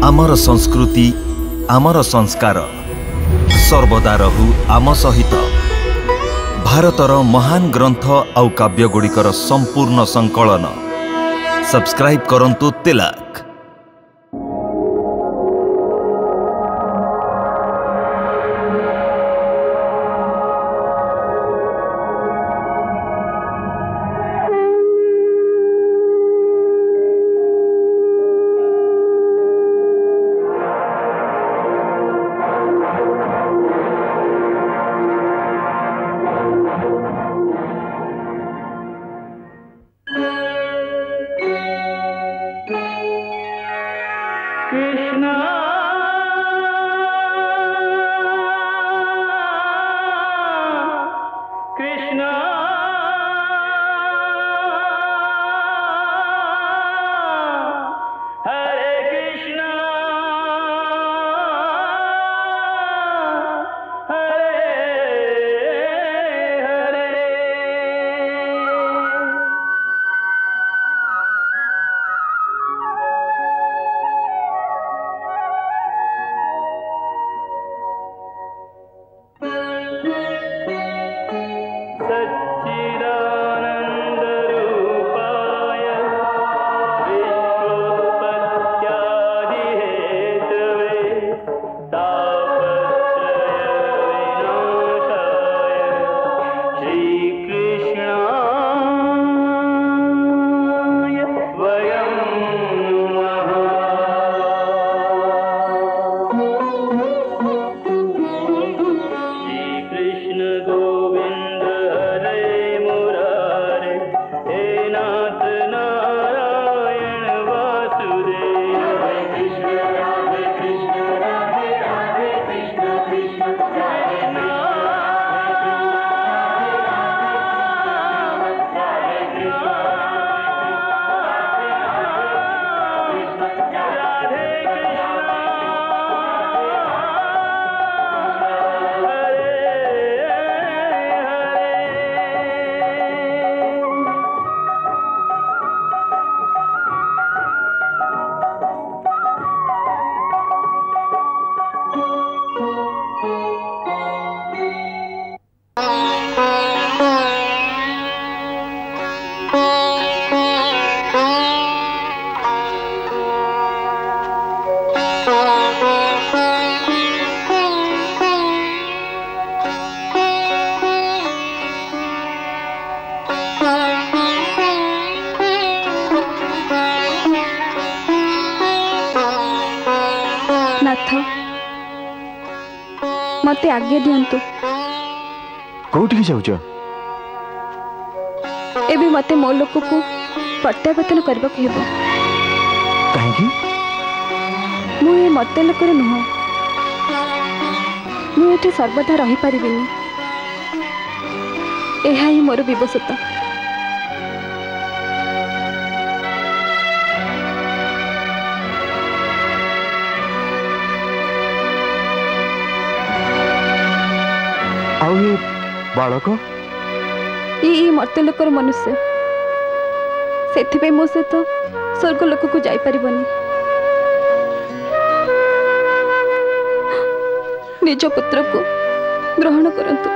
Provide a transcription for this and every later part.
आमर संस्कृति आमर संस्कार सर्वदा रहू आम सहित। भारतर महान ग्रंथ आउ काव्यगुड़िकर संपूर्ण संकलन सब्सक्राइब करंतु तिलक। मते आज्ञा दियंतु। कोठी जाउछ? एबे मते मो लोक को प्रत्यावर्तन करबा को हेबो। काहेकि? मु ए मते लोक रे नुह। मु एठी सर्वदा रही परिबिनी। एहा ही मोर विवशता। बालक ये मर्त्यलोकर मनुष्य से मो सहित स्वर्ग लोक को जाई परिबनी। निज पुत्र को ग्रहण करंतु।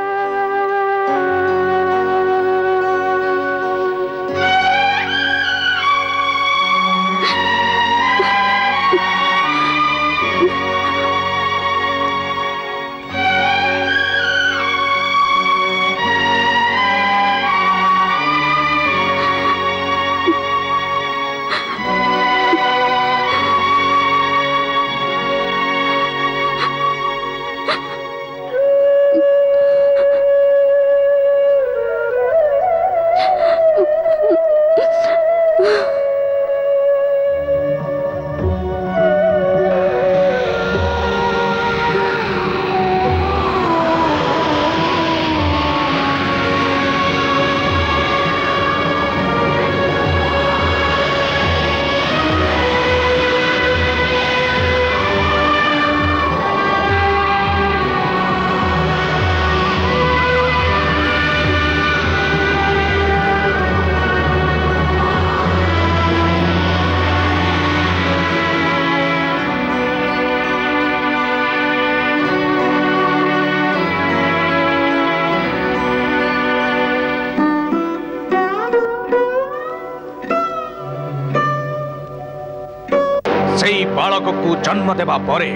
सेई बालक को जन्म देवा परे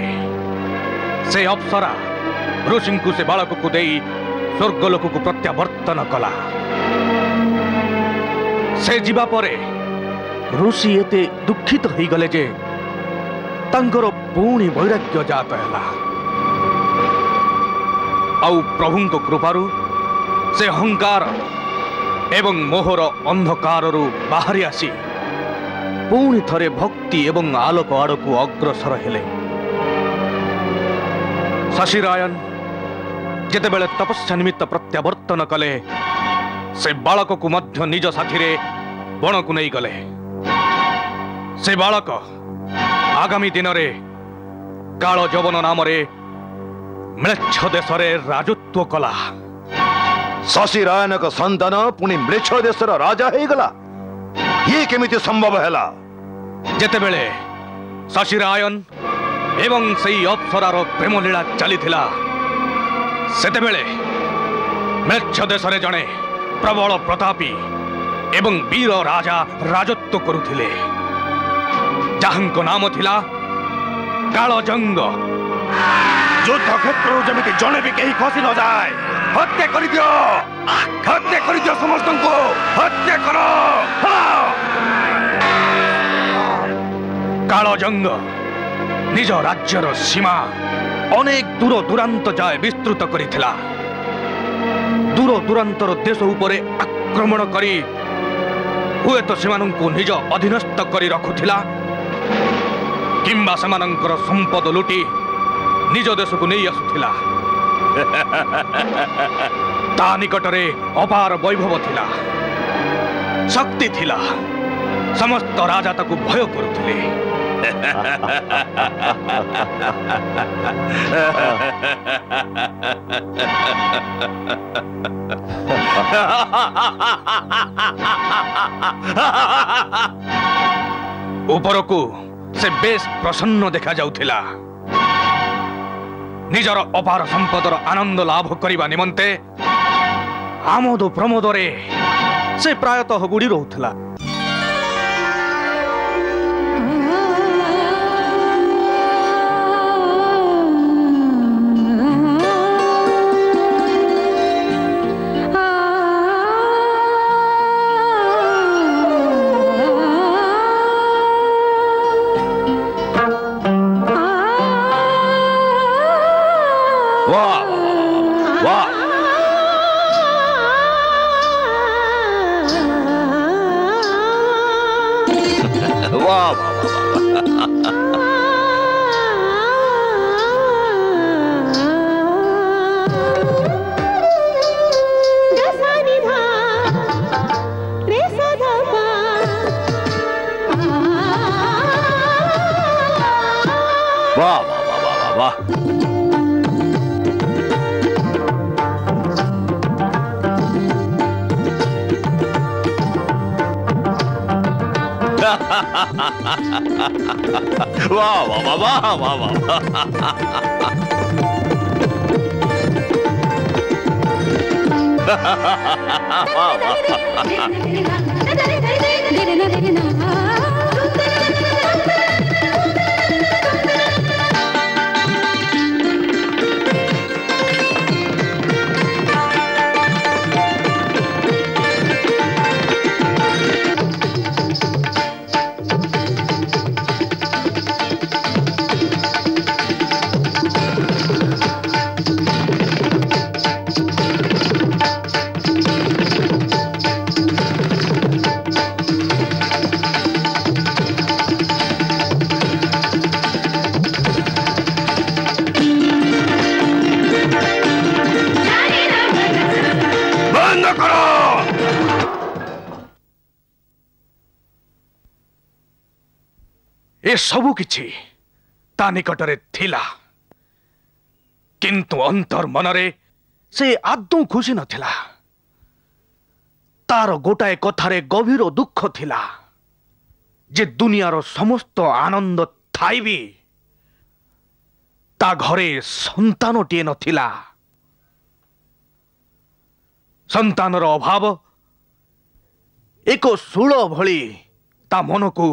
से अप्सरा ऋषि को से बालक को दे स्वर्गलोक को प्रत्यावर्तन कला। से जीवा परे ऋषि एते दुखित हो गले जे तांकर पुणी वैराग्य जात है। आउ प्रभु कृपारू से अहंकार एवं मोहर अंधकार बाहरी आसी पुणी थरे भक्ति एवं आलोक आड़ को अग्रसर हेले। शशिरायन जेते बेले तपस्या निमित्त प्रत्यावर्तन कले से बालक को मध्य निज साथी रे बण को नहीं गले। से बालक आगामी दिन रे काल जवन नाम रे म्लेच्छ देश रे राजत्व कला। शशिरायन का संतान पुणी म्लेच्छ देशर राजा हो गला। ये केमिति संभव हैला? जेते बेले शशिरायन एवं सही अप्सरार प्रेम लीला चली थिला सेते बेले म्लेच्छ देश रे जणे प्रबल प्रतापी एवं वीर राजा राजत्व करुथिले जाहंको नाम थिला कालजंग। युद्ध क्षेत्र जमिति जणे भी कहीं खसी न जाए हत्या कर दियो, हत्या कर दियो, समस्त को हत्या करो। कालजंग निज राज्यर सीमा अनेक दूर दूरांत जाए विस्तृत करिथिला। दूर दूरांतर देश उपरे आक्रमण करी हुए तो सेमानंकु निज अधीनस्थ करी रखुथिला किंबा सेमानंकर संपद लुटी निज देश को नहीं आसुथिला। ता निकटरे अपार वैभव थिला, शक्ति थिला, समस्त राजा ताकु भय करुथिले। उपरकू से बेस प्रसन्न देखा जाउथिला। निजर अपार संपदर आनंद लाभ करिबा निमंते आमोद प्रमोद रे से प्रायतः गुड़ी रहुथिला। वाह वाह वाह वाह वाह वाह। ए सबु किछि ता निकटरे थिला किंतु अंतर मनरे से आदौ खुशी नथिला। तार गोटाए कथारे गभीर दुख थिला जे दुनियार समस्त आनंद थाई भी ता घरे संतानटिए नथिला। संतानर अभाव एक शूल भली ता मन को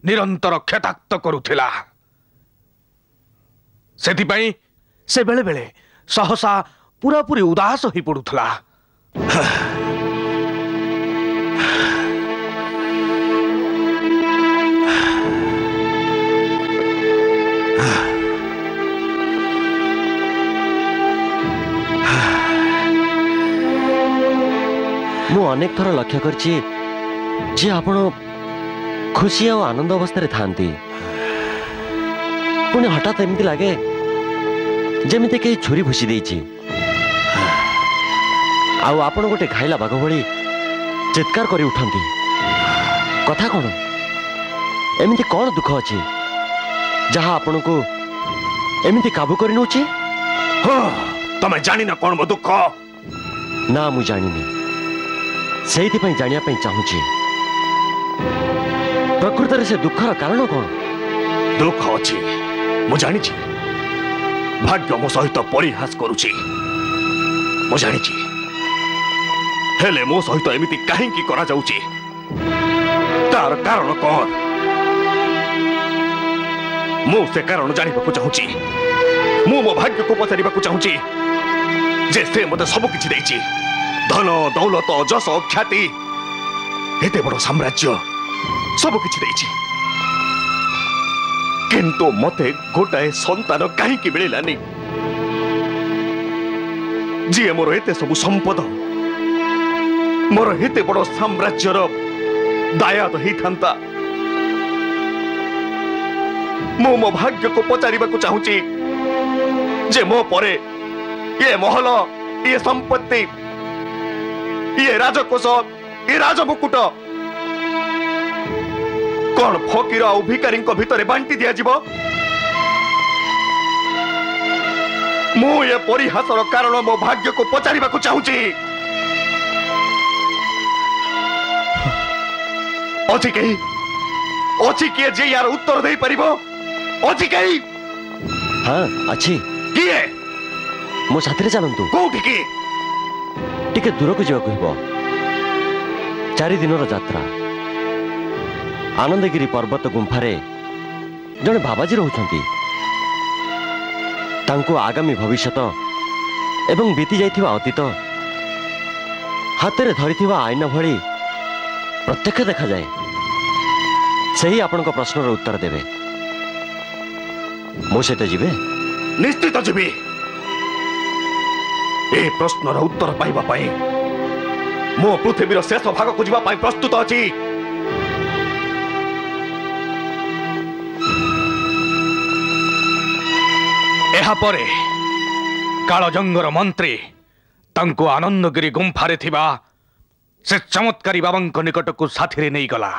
निरंतर क्षताक्त करुथिला। सेथिपाई से बेले बेले सहसा पूरापूरी उदास होई पड़ुथला। मु अनेक थर लक्ष्य करछि जे आपण खुशी और आनंद अवस्था रे थांती पुणी हठात एमती लगे जमीते कहीं छुरी भूसी देछि आउ आपण गोटे खाइला बाघ भली चित्कार करी उठंती। कथा कौन एमती कौन दुख अच्छी जहाँ आपण को एमती काबू कर नौछि? तमे जानी ना कौन मो दुख? ना मु जानिनी से जानिया चाहूची प्रकृत से दुखर कारण कौन? दुख अच्छी मु जानी भाग्य मो सहित परिहास करुची मु जानी हेले मो सहित एमिति काहेकि करा जाउची तार कारण कौन? मु से कारण जानिबाकु चाहूची। मु मो भाग्य को पचारिबाकु चाहूची जे से मते सब किछि देइची धन दौलत जस ख्याति एते बड़ साम्राज्य सब किछि देइची किंतु मते गोटाए संतान काहेकि मिलिलानी जी मोर एते सब संपद मोर एते बड़ साम्राज्यर दायाद ही थांता। मो मो भाग्य को पचारिबाकु चाहूची जे मो परे ये महल ये संपत्ति ये राजकोष ये राजमुकुट कौन फकीर और भिखारी भितर बांटी दिया जीव? मु ये परिहासर कारण मो भाग्य को पचारिबाकु चाहूची। अछि किए जे यार उत्तर दे परिबो? अछि कहीं? हाँ अच्छी किए मो साथी चलतु कोठी की टिके दूर को जावा कहबो। 4 दिनर यात्रा आनंदगिरी पर्वत गुंफारे जड़े बाबाजी रहउछंती तांको आगामी भविष्यत एवं बीती जाइथिबा अतीत हाथ में धरिथिबा आईना भली प्रत्यक्ष देखा जाए। सही आपनका प्रश्नर उत्तर देवे मो सहित जीवे? निश्चित जीवी। ए प्रश्नर उत्तर पाइबा पाई मो पृथ्वीर शेष भाग को जीवा पाई प्रस्तुत अछि। एहा परे कालजंगर मंत्री तांको आनंदगिरी गुंफारे थिबा से चमत्कारी बाबांक निकट को साथी रे नहीं गला।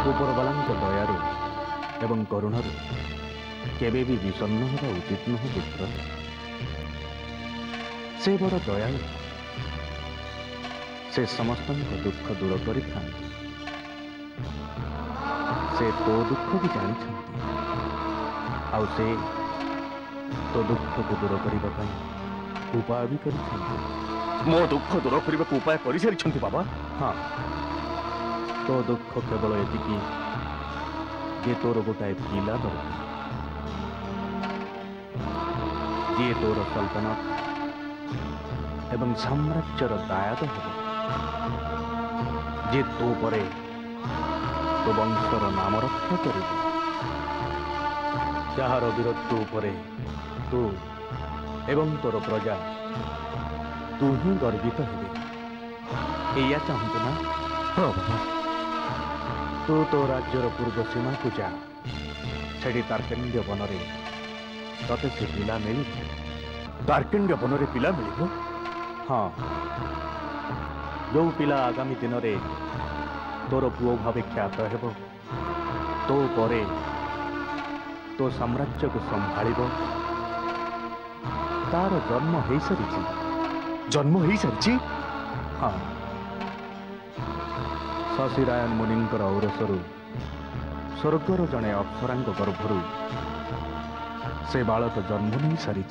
उपरबालांक दयारू एवं करुणारू केबे भी विषन्न होगा उचित नुह पुत्र। से बड़ दयालु से समस्त दुख दूर कर से तो दुख भी जानी आउ से तो दुख को दूर करने उपाय भी कर मो दुख दूर करने को उपाय कर सारी बाबा। हाँ तो दुख केवल एतिकी जे तोर गोटाए पिला दरकार जी तोर सल्तनत एवं साम्राज्यर दायाद हो जे तो परे तो वंशर नाम रक्षा कर जार वीरत्व उपरे तू एवं तोर प्रजा तू ही गर्वित हेबे। एया चाहत ना? हाँ बाबा तू तो राज्यर पूर्व सीमा को जा सेठी तारकेण्य बनरे तते से पिला मिल तारकेण्य बनरे पिला मिलिबो हाँ जो पिला आगामी दिन रे तोर पुओ भावे ख्यात हेबो तो परे तो साम्राज्य को संभाळिबो तार जन्म हो सारी हाँ शशिरायन मुनिंकर औरसरु स्वर्गर जड़े अप्सरांक गर्भरु से बालक जन्म नहीं सारी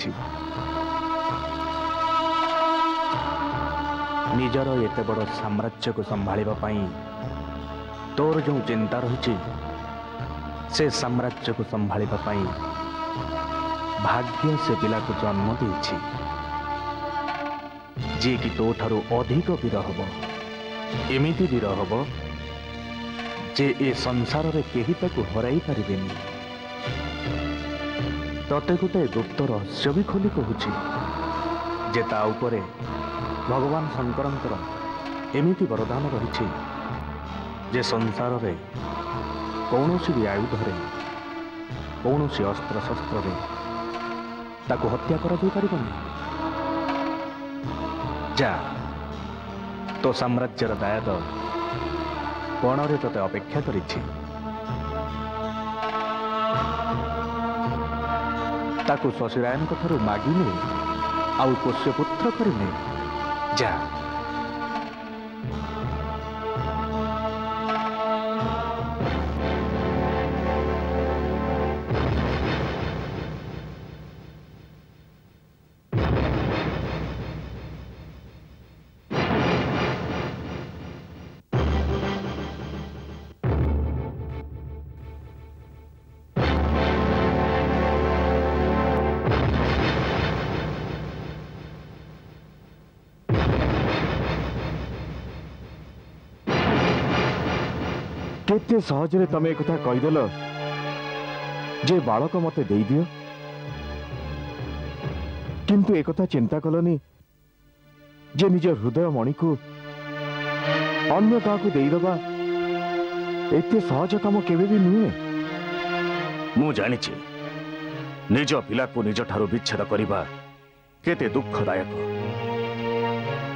निजर एत बड़ साम्राज्य को संभाळिबा पई तोर जो चिंता रही से साम्राज्य को संभाळिबा पई भाग्य से पिला को जन्म देछि जे कि तो ठारू अधिक वीर हब एमिति वीर हब जे ए संसार रे केही ताकू हराई पारिबेनी तते गोटे गुप्त रहस्य भी खोली कहूछि जे ता उपरे भगवान शंकरंकर एमिति वरदान रही जे संसार रे कौनसी भी आयुध रे कौनसी अस्त्र शस्त्र रे ताकू हत्या करा जाई पारिबनी जा तो साम्राज्यर दायद कोणरे तते अपेक्षा करिछि ताकू शशिरायन कथारू मागिने आउ पोष्यपुत्र करिने जा केते सहजरे तमे एक कथा कहीदेल जे बालक मते दे दियो किंतु एक कथा चिंता कलनी जे निज हृदय मणि को अन्य का देदबा एते सहज काम केबे भी नुहे मु जानी निज पिला को निज ठारू विच्छेद करबा केते दुखदायक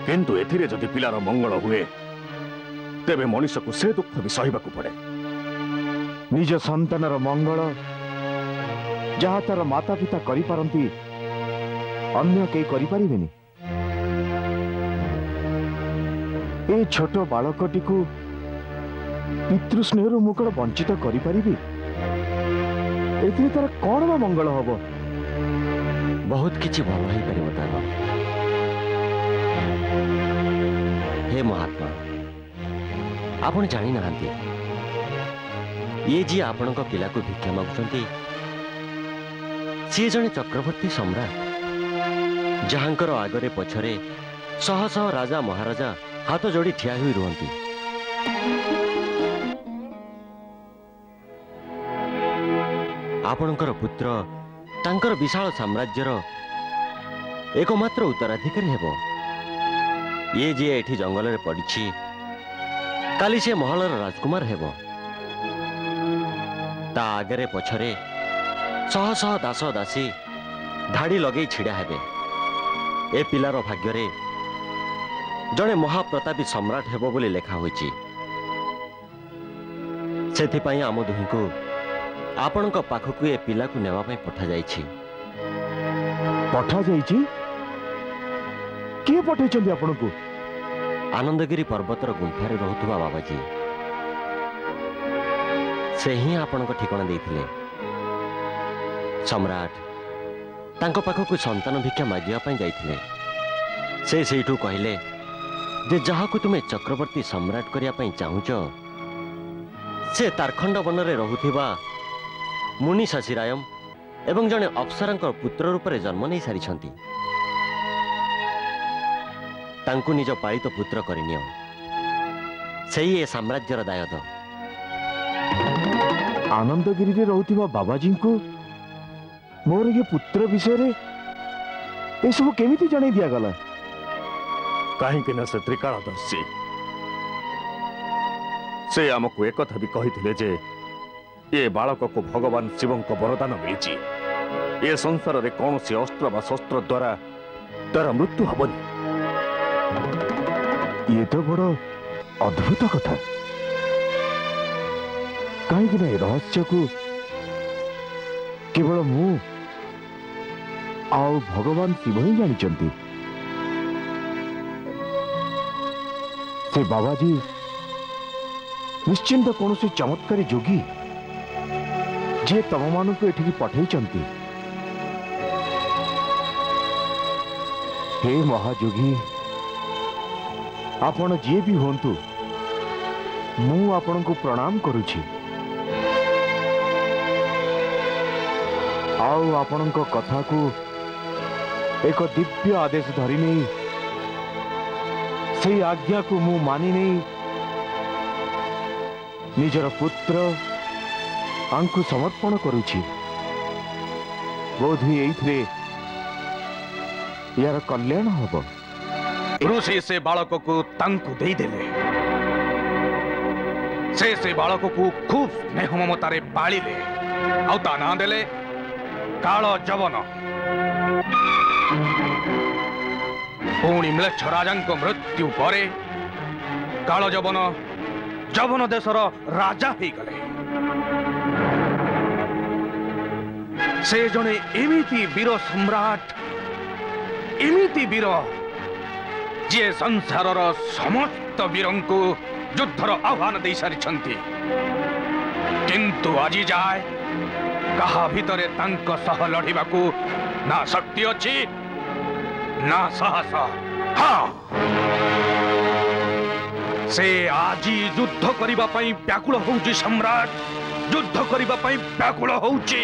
किंतु एथिरे जदि पिलार मंगल हुए तेबे मनुष्य को से दुख भी सहिबा को पड़े निज संतानर मंगल जहाँ तार माता पिता करि पारंती अन्य के करि परिबेनी ए छोट बालकटी को पितृस्नेह मुकड़ वंचित करि परिबी एथि तार कोन बा मंगल हबो बहुत किछि भल होई परिबो तार हे महात्मा आपण जानी नहांती ये जी आपण पिला को भिक्षा मागुंती सी जने चक्रवर्ती सम्राट जहांकर आगरे पछरे शह शह राजा महाराजा हाथ जोड़ी ठिया हुई रुहंती आपणकर पुत्र तांकर विशाल साम्राज्यर एकमात्र उत्तराधिकारी हेबो ये जी एठी जंगल रे पड़िछि काली से महलर राजकुमार हेबो ता आगरे पछरे शह शह दास दासी धाड़ी लगे छिड़ा हेबे ए पिलार भाग्य जड़े महाप्रतापी सम्राट हेबो बोली लेखा होईछि सेथिपाई आम दुही को आपण पाखक ए पिला को नेवा पई पठा जाईछि किए पठेइछन्ती आपण को आनंदगिरी पर्वतर गुंफारे रहुथुवा बाबाजी से ही आपण ठिकाना देइथिले सम्राट तांको पाखक संतान भिक्षा मागिया पई जाइथिले से सेठू कहले जे जहा को तुमे चक्रवर्ती सम्राट करिया पई चाहुच से तारखंड वन रे रहुथिबा मुनि शशिरायम एवं जने अप्सरांक पुत्र रूप में जन्म नहीं सारी तांकु निज पालित पुत्र करनियो सही ए साम्राज्यर दायद आनंदगिरी रे रहउथिबा बाबाजी को मोर ये पुत्र विषय रे ए सब केमिति जणे दिया गला कहीं कि न से त्रिकालदर्शी से आमको एक कथा भी कही जे ये बालक को भगवान शिव वरदान मिली ए संसार रे कौन से अस्त्र बा शस्त्र द्वारा तार मृत्यु हबनी। ये तो बड़ अद्भुत कथा। कहीं रहस्य को केवल मु आउ भगवान शिव ही जानी। से बाबाजी निश्चिंत कौन से चमत्कारी जोगी जे तम मान को एठी पठेइचंती। हे महाजोगी आपण जे भी होंतु मु आपण को प्रणाम करुछि। आउ आपण को कथा को एक दिव्य आदेश धरी नहीं से आज्ञा को मु मानी नहीं निजर पुत्र आंकु समर्पण करुछि। बोध हुए एइथरे यार कल्याण हब। ऋषि से बालक को तांकु दे देले। से बालक को खूब स्नेह ममतारे पालिले आउ ता ना देले काल जवन। पुणी म्लेच्छ राजा मृत्यु परे काल जवन जवन देशर राजा ही गले। से जने एमिति वीर सम्राट एमिति वीर जे संसारर समस्त वीरं को युद्धर आह्वान दे सारिछंती। किंतु आजी जाए कहा भितरे तांक सह लड़िबाकू ना शक्ति अछि ना साहस। हाँ से आजी युद्ध करिबा पई व्याकुल होउची सम्राट, युद्ध करिबा पई व्याकुल होउची।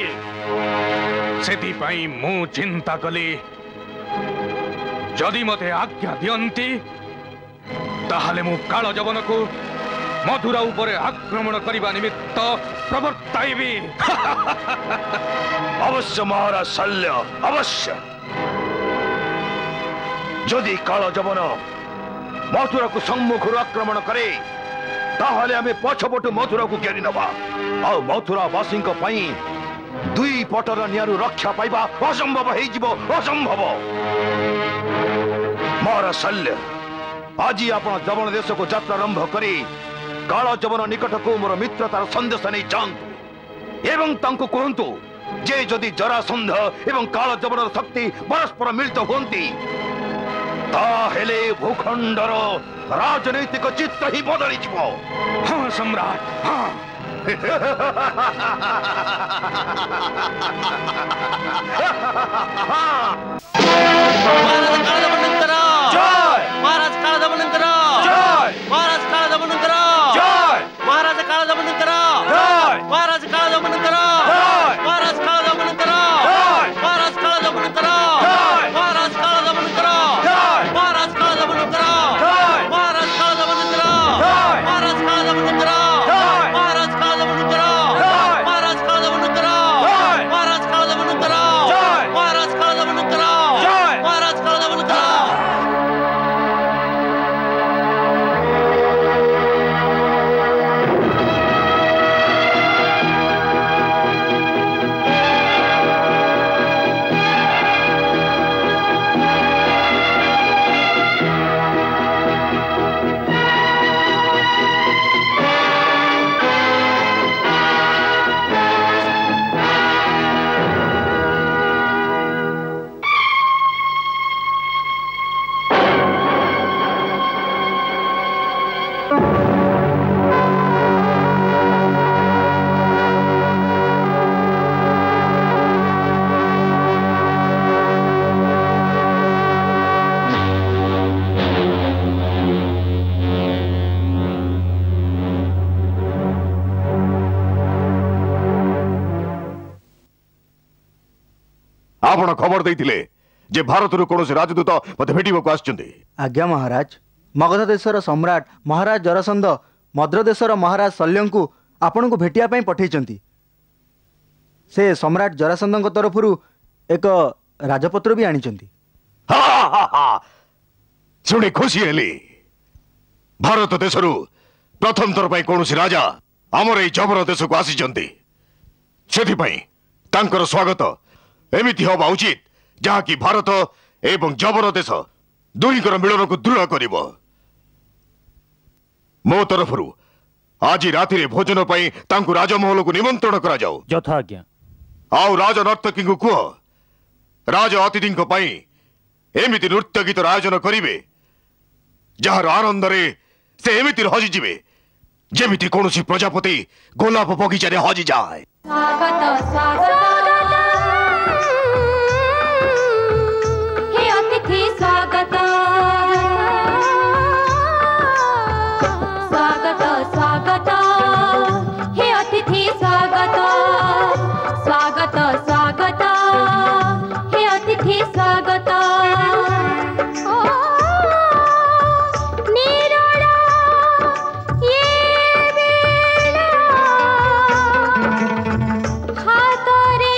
सेति पई मु चिंता कली जदि मते आज्ञा दियंती ताहले मु काल जवन को मथुरा उपरे आक्रमण करिबा निमित्त प्रवर्ताइबी। अवश्य महाराज शल्य अवश्य। जदि काल जवन मथुरा को सम्मुख आक्रमण करे ताहले आमे पछपटु मथुरा को घेरी नबा आ मथुरा वासी दुई पटर नियारू रक्षा पाइबा असंभव हो जिवो असंभव। महाराज शल्य आज आपण जवन देश को यात्रा आरंभ करी काल जवन निकट को मोर मित्रतार संदेश नहीं जातु एवं तांको कहतु जे जदि जरासंध एवं काल जवन शक्ति परस्पर मिलित होती ताहेले भूखंडर राजनैतिक चित्र ही बदली जिवो। हाँ सम्राट हाँ। आपण खबर देइथिले जे भारत रु कोनोसी राजदूत मते भेटिबो आछिचंदी। आज्ञा महाराज मगध देशर सम्राट महाराज जरासंध मद्र देशर महाराज शल्यंकु आपण को भेटिया पई पठेइचंती। से सम्राट जरासंधଙ୍କ तरफरु एक राजपत्र भी आनिचंती। शुणी खुशी हेली। भारत देशरु प्रथम थर कौन राजा आमर ये जबर देश को आसी से स्वागत एमती हवा उचित जहाँकि भारत एवं जबर देश दुईकर मिलन को दृढ़ कर मो तरफ आज राति भोजन पाई राजमहल को निमंत्रण करा जाओ। यथा आज्ञा। आउ राज नर्तकी को कह राज अतिथि एमती नृत्य गीत आयोजन करेंगे जार आनंद से एमती हजिजे जेमिति कौन प्रजापति गोलाप बगीचारे हजि जाए। हाथ रे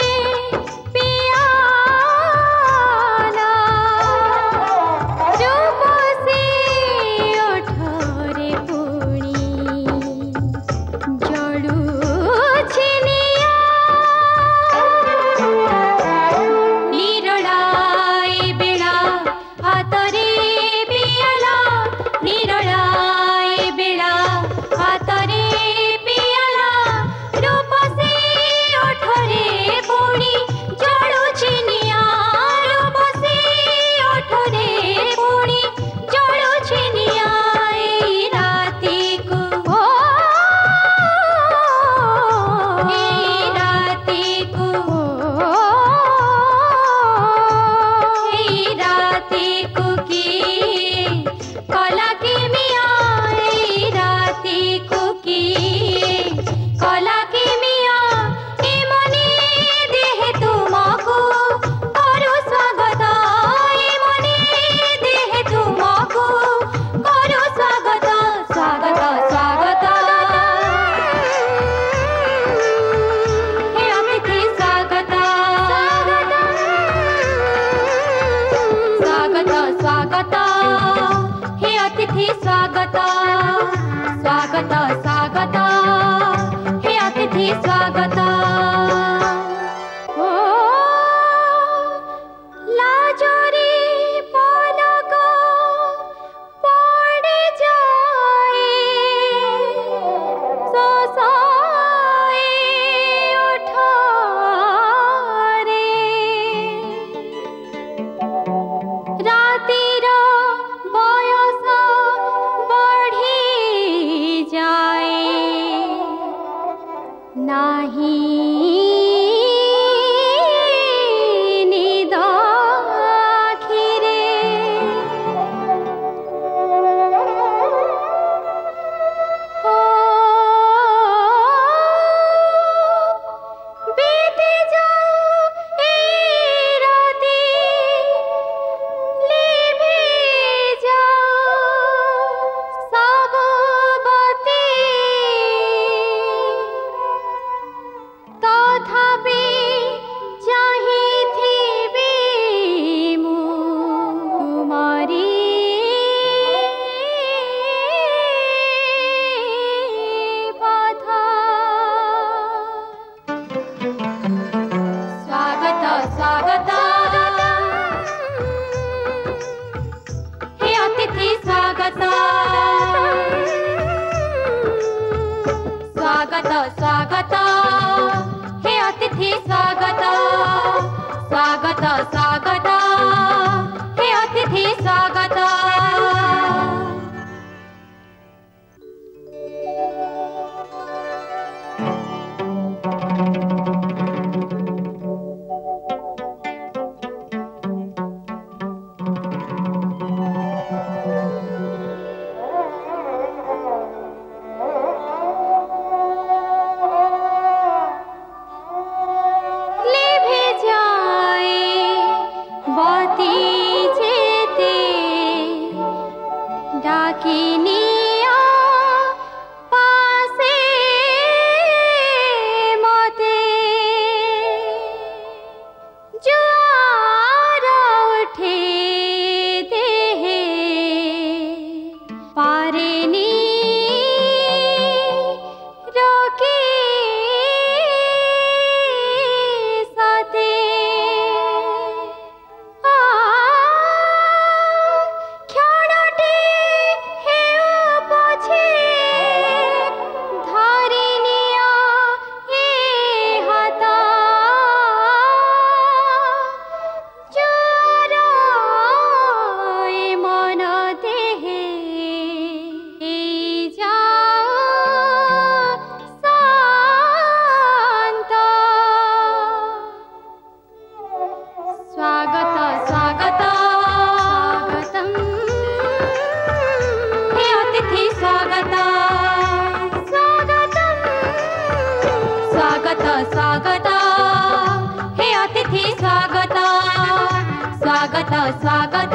स्वागत स्वागत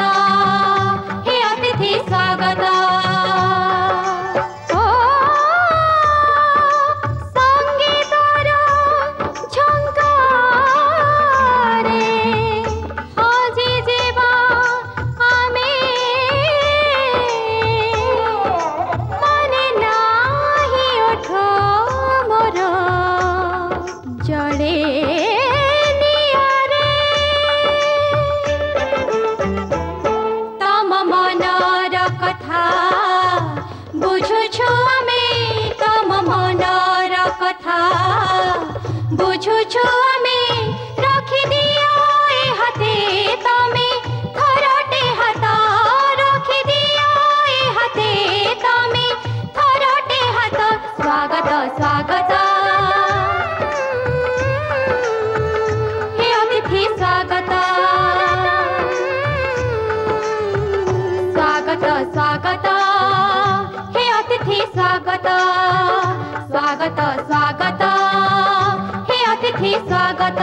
हे अतिथि स्वागत बुझुछु हमें रखी दियो ए हाथे तमे थरटे हाथ रखी दियो ए हाथे तमे थरटे हाथ स्वागत स्वागत हे अतिथि स्वागत स्वागत स्वागत हे अतिथि स्वागत स्वागत स्वागत अतिथि स्वागत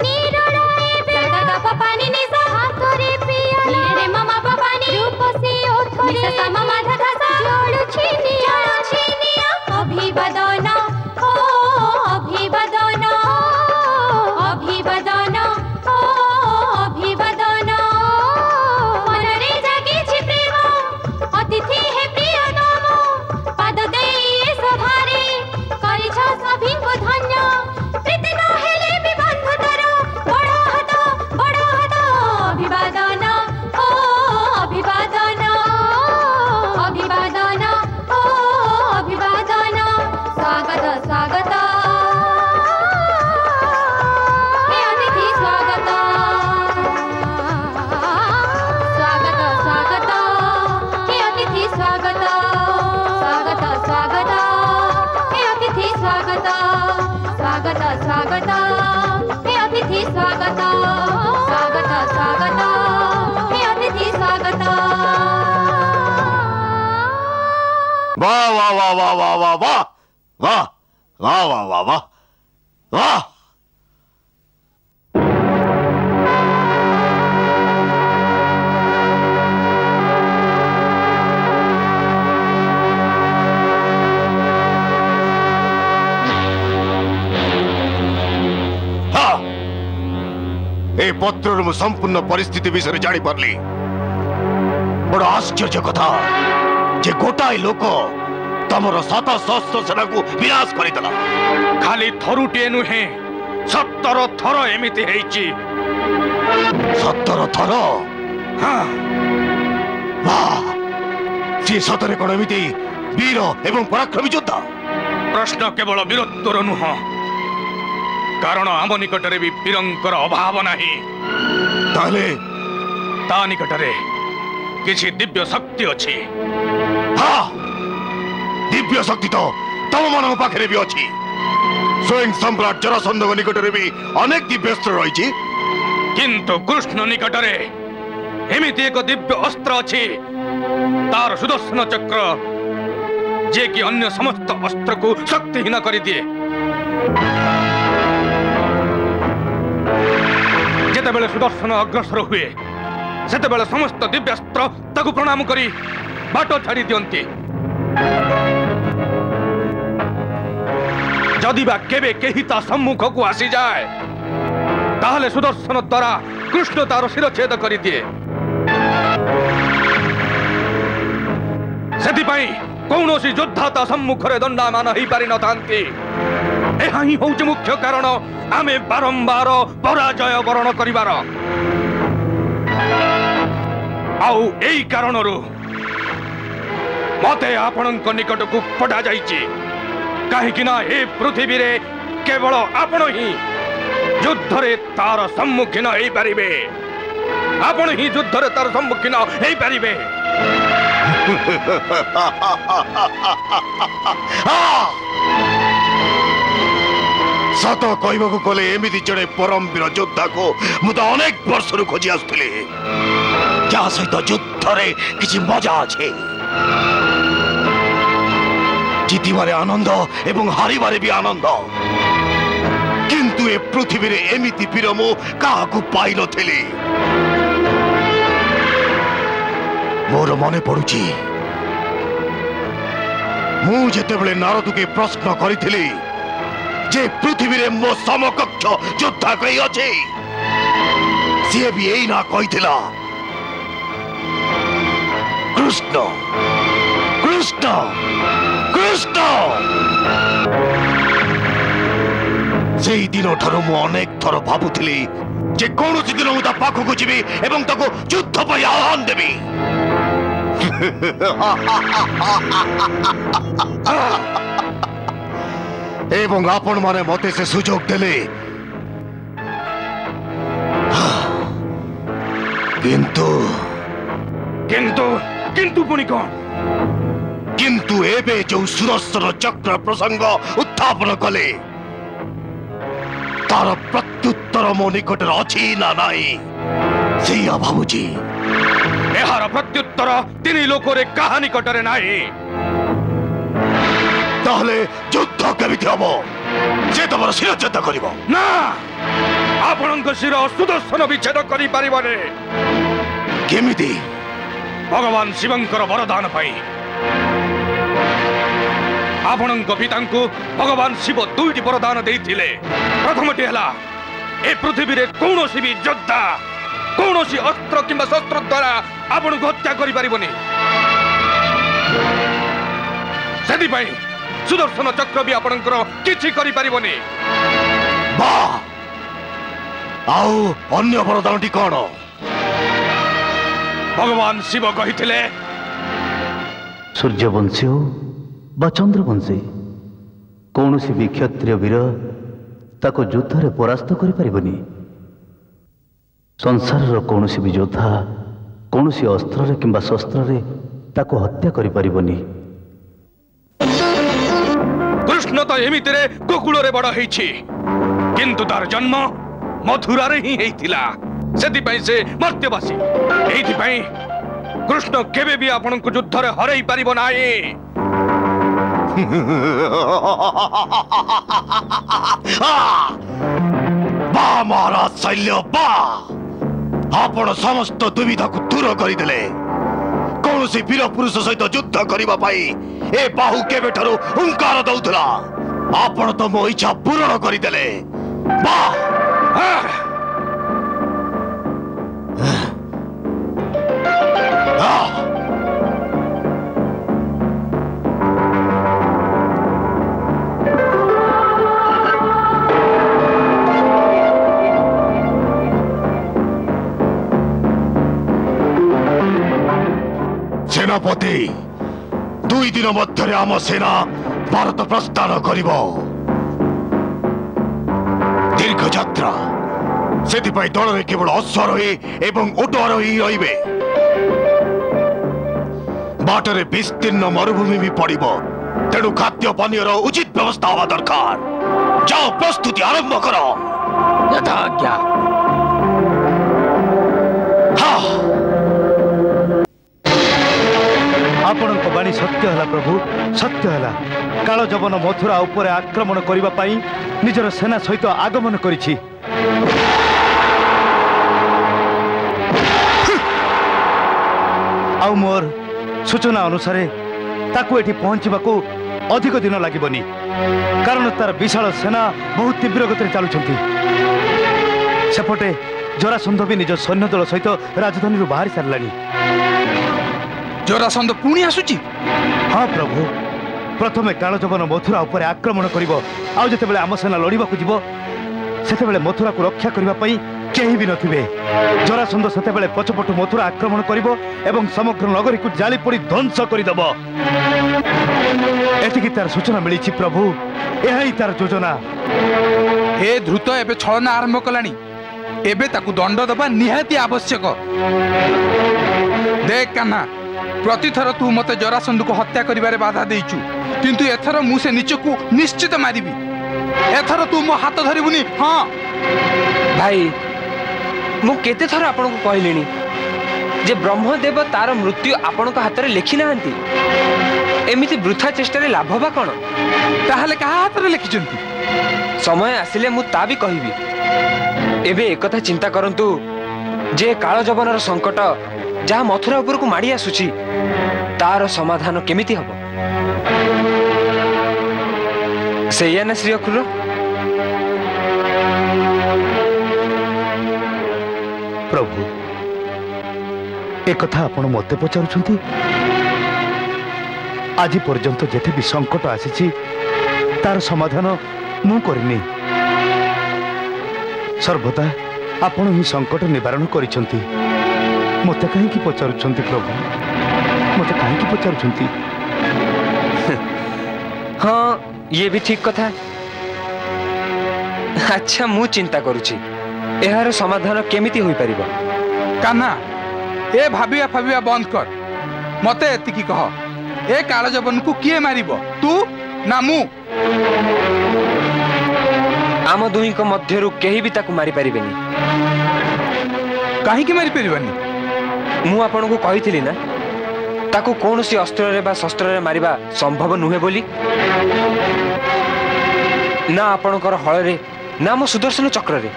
निरणाय बेगा पपानी निसा हाथरे पिया निरे ममा पपानी रूपसी ओठरे निसा ममा धधा जोड़ु छिनिया अभिवादन ओ अभिवादन अभिवादन ओ अभिवादन मनरे जागी छि प्रेम अतिथि हे प्रिय नाम पाद देई सभारे करिछ सभी को धन्य प्रीति न हेले भी बंधु तर बड़ हाथ अभिवादन ओ अभिवादन अभिवादन ओ अभिवादन स्वागत स्वागत हे अतिथि स्वागत स्वागत स्वागत हे अतिथि स्वागत स्वागत स्वागत हे अतिथि स्वागत स्वागत स्वागत हे अतिथि स्वागत स्वागत स्वागत हे अतिथि स्वागत वाह वाह वाह वाह वाह वाह वाह वाह वाह वाह वाह वाह वाह ए पत्र मु संपूर्ण परिस्थिति विषय जानी पारली बड़ आश्चर्य कथा जे गोटाए लोक तमर शत सहस्र सेना को विनाश करदेला खाली थरुटे नुहे 17 थर एमिति हेची 17 थर हाँ वाह सी सतरे कोन एमिति वीर एवं पराक्रमी योद्धा प्रश्न केवल वीरत्वर नुह कारण आम निकटरे भी वीरंकर अभाव नहीं ताले ता निकटरे किछि दिव्य शक्ति अछि हाँ दिव्य शक्ति तो तम मन पाखे भी अच्छी स्वयं सम्राट जरासंध निकटरे भी अनेक दिव्यास्त्र रही किंतु कृष्ण निकटरे एमिति एक दिव्य अस्त्र अछि तार सुदर्शन चक्र जे कि अन्य समस्त अस्त्र को शक्तिहीन करि दिए जेतेबेले सुदर्शन अग्रसर हुए सेतेबेले समस्त दिव्यास्त्र ताकु प्रणाम करी बाट छाड़ी दियंती जदि बा केबे केही ता सम्मुख को आसी जाए ताहले सुदर्शन द्वारा कृष्ण तार शिरच्छेद करि दिए सेतिपाई कौनसी योद्धा ता सम्मुखरे दंडामान होई पारि न थांती एहा ही होउछ मुख्य कारण आमे बारंबार पराजय वरण करिवार आउ एई कारणरू मते आपणक निकट को पठा जाइछि काहेकि ना ए पृथ्वी रे केवल आपण ही युद्धरे तार सम्मुखीन होई पारिबे आपण ही युद्धरे तार सम्मुखीन होई पारिबे सत कहवाक गले एमती जड़े परम वीर योद्धा को मुझे अनेक वर्ष खोजी आसुली क्या सहित युद्धरे किसी मजा अच्छे जीतबारे आनंद एवं हारिबारे भी आनंद किंतु किंतु ए पृथ्वी रे एमिति वीर मु काहाकु पाई नथिली। मोर मने पड़ुची मु जेतेबेले नारद के प्रश्न करिथिली जे पृथ्वी रे मो समकक्ष योद्धा कई अछि सी भी यही ना कहिथिला कृष्ण कृष्ण कृष्ण। से दिन ठारू मु अनेक थर भाबुथिली जे कौनसी दिन मु ता पाखकु जीवी एवं ताको युद्ध पई आह्वान देबी। एवं आपण माने मते से सुजोग देले किंतु किंतु किंतु पुणी कौन? किंतु एबे जो सुदर्शन चक्र प्रसंग उत्थापन कले तार प्रत्युत्तर मो निकट अच्छी ना नाई सेया भाबुची। एहार प्रत्युत्तर तीन लोकरे काहा निकटरे नाही। ताहले युद्ध केमिति हबो से तमर शिरच्छेद करिबो ना आपणक शिर सुदर्शन विच्छेद करि परिबने। केमिति? भगवान शिवंकर वरदान पाई आपणक पितांकु भगवान शिव दुईटी वरदान देइथिले। प्रथमटी हला ए पृथ्वी रे कौनसी भी योद्धा कौनसी अस्त्र किंबा शस्त्र द्वारा आपणक हत्या करि परिबनी। सेति पई सुदर्शन चक्र भी आपणकर किछि करि परिबनी। बा आउ अन्य वरदानटी कोन? भगवान शिव कहिथिले सूर्यवंशी हो बा चंद्रवंशी कौन भी क्षत्रिय वीर ताको युद्ध रे परास्त करि परिबनी। संसार कौन भी योद्धा कौन अस्त्र रे किंबा शस्त्र रे ताको हत्या करि परिबनी। कृष्ण तो एमिति रे गोकुल रे बड़ हेछि किंतु तार जन्म मथुरा रे ही हेइथिला। सेति पई से मर्त्यवासी एथि पई कृष्ण केबे भी आपन को युद्ध रे हरई परिबो नाही। बा महाराज शैल्य बा आपण समस्त दुविधा को दूर करिदेले। कौन सी वीर पुरुष सहित युद्ध करबा पाई ए बाहु केबे ठारू हुंकार दउथला आपण तो मो इच्छा पूर्ण करिदेले। बा सेनापति दुई दिन मध्य आम सेना भारत प्रस्थान करिब। दीर्घ यात्रा से दल में केवल अश्वारोही एवं ओटआरोही रहिबे। बाटरे विस्तीर्ण मरुभूमि भी पड़िब तेणु खाद्य पानीय उचित व्यवस्था हवा दरकार। जाओ प्रस्तुति आरंभ कर। यथाज्ञा। आपण बाणी सत्य है प्रभु सत्य है। काल जवन मथुरा उपर आक्रमण करने पाई निजर सेना सहित आगमन करिछि। आउ मोर सूचना अनुसार ताकू एठी पहुंचवाकू अधिक दिन लागबनी कारण तार विशाल सेना बहुत तीव्र गति चलुछंती। सेपटे जरासंध भी निज सैन्य दल सहित राजधानी बाहरी सारलानी। जरासंध पुणी आसुची? हाँ प्रभु प्रथमे कालजवन मथुरा उपर आक्रमण करिवो आउ जेतेबेले आम सेना लड़िबाकू जीवो सेतेबेले मथुरा को रक्षा करिबा पई केही भी नथिबे। जरासंध सेतेबेले पछपटु मथुरा आक्रमण करिवो एवं समग्र नगरी को जाली पड़ी ध्वंस करिदबो। एतिकी तार सूचना मिलिछि प्रभु एही तार योजना। हे धृत एबे छलना आरंभ कलानी एबे ताकू दंड दबा निहाती आवश्यक। देख कान्हा प्रतिथर तू मते जरासंध को हत्या करिबारे बाधा देइछु किंतु एथर मु से नीचकू निश्चित मारिबी। एथर तू मो हाथ धरिबुनी। हाँ भाई मु केते थर आपन को कहलिनी जे ब्रह्मदेव तार मृत्यु आपन को हाथ रे लेखि नाहंती। एमिति वृथा चेष्टा रे लाभ बा कोन? ताहले कहा हाथ रे लेखिचंती? समय आसिले मु ता भी कहबी। एबे एक कथा चिंता करंतु जे काल जबनर संकट जहाँ मथुरा ऊपर को माड़ी आसुची तार समाधान केमिति हबो? सेया ना श्री अक्रूर? प्रभु एक कथा आपण मते पचारुछंती? आज पर्यंत जेते भी संकट आसीची तार समाधान मु करनी। सर्वदा आपण ही संकट निवारण करिसंती। मते काहे की पचारुछंती प्रभु? मते काहे की पचारुछंती? हाँ ये भी ठीक कथा। अच्छा मु चिंता करूची एहार समाधान केमिति होई परिबो? कान्हा ए भाबिया भाबिया बंद कर। मते एतिकी कह, ए काल जबन को किए मारिबो, तू ना मु? आम दुही को मध्यरु केही भी ताकू मारी परिबेनी। काहे की मारी परिबेनी? मु आपन को कहिथिली ना ताकू कोनोसी अस्त्र रे बा शस्त्र रे मारिबा संभव नुहे बोली। ना आपनकर हळ रे ना मो सुदर्शन चक्र रे।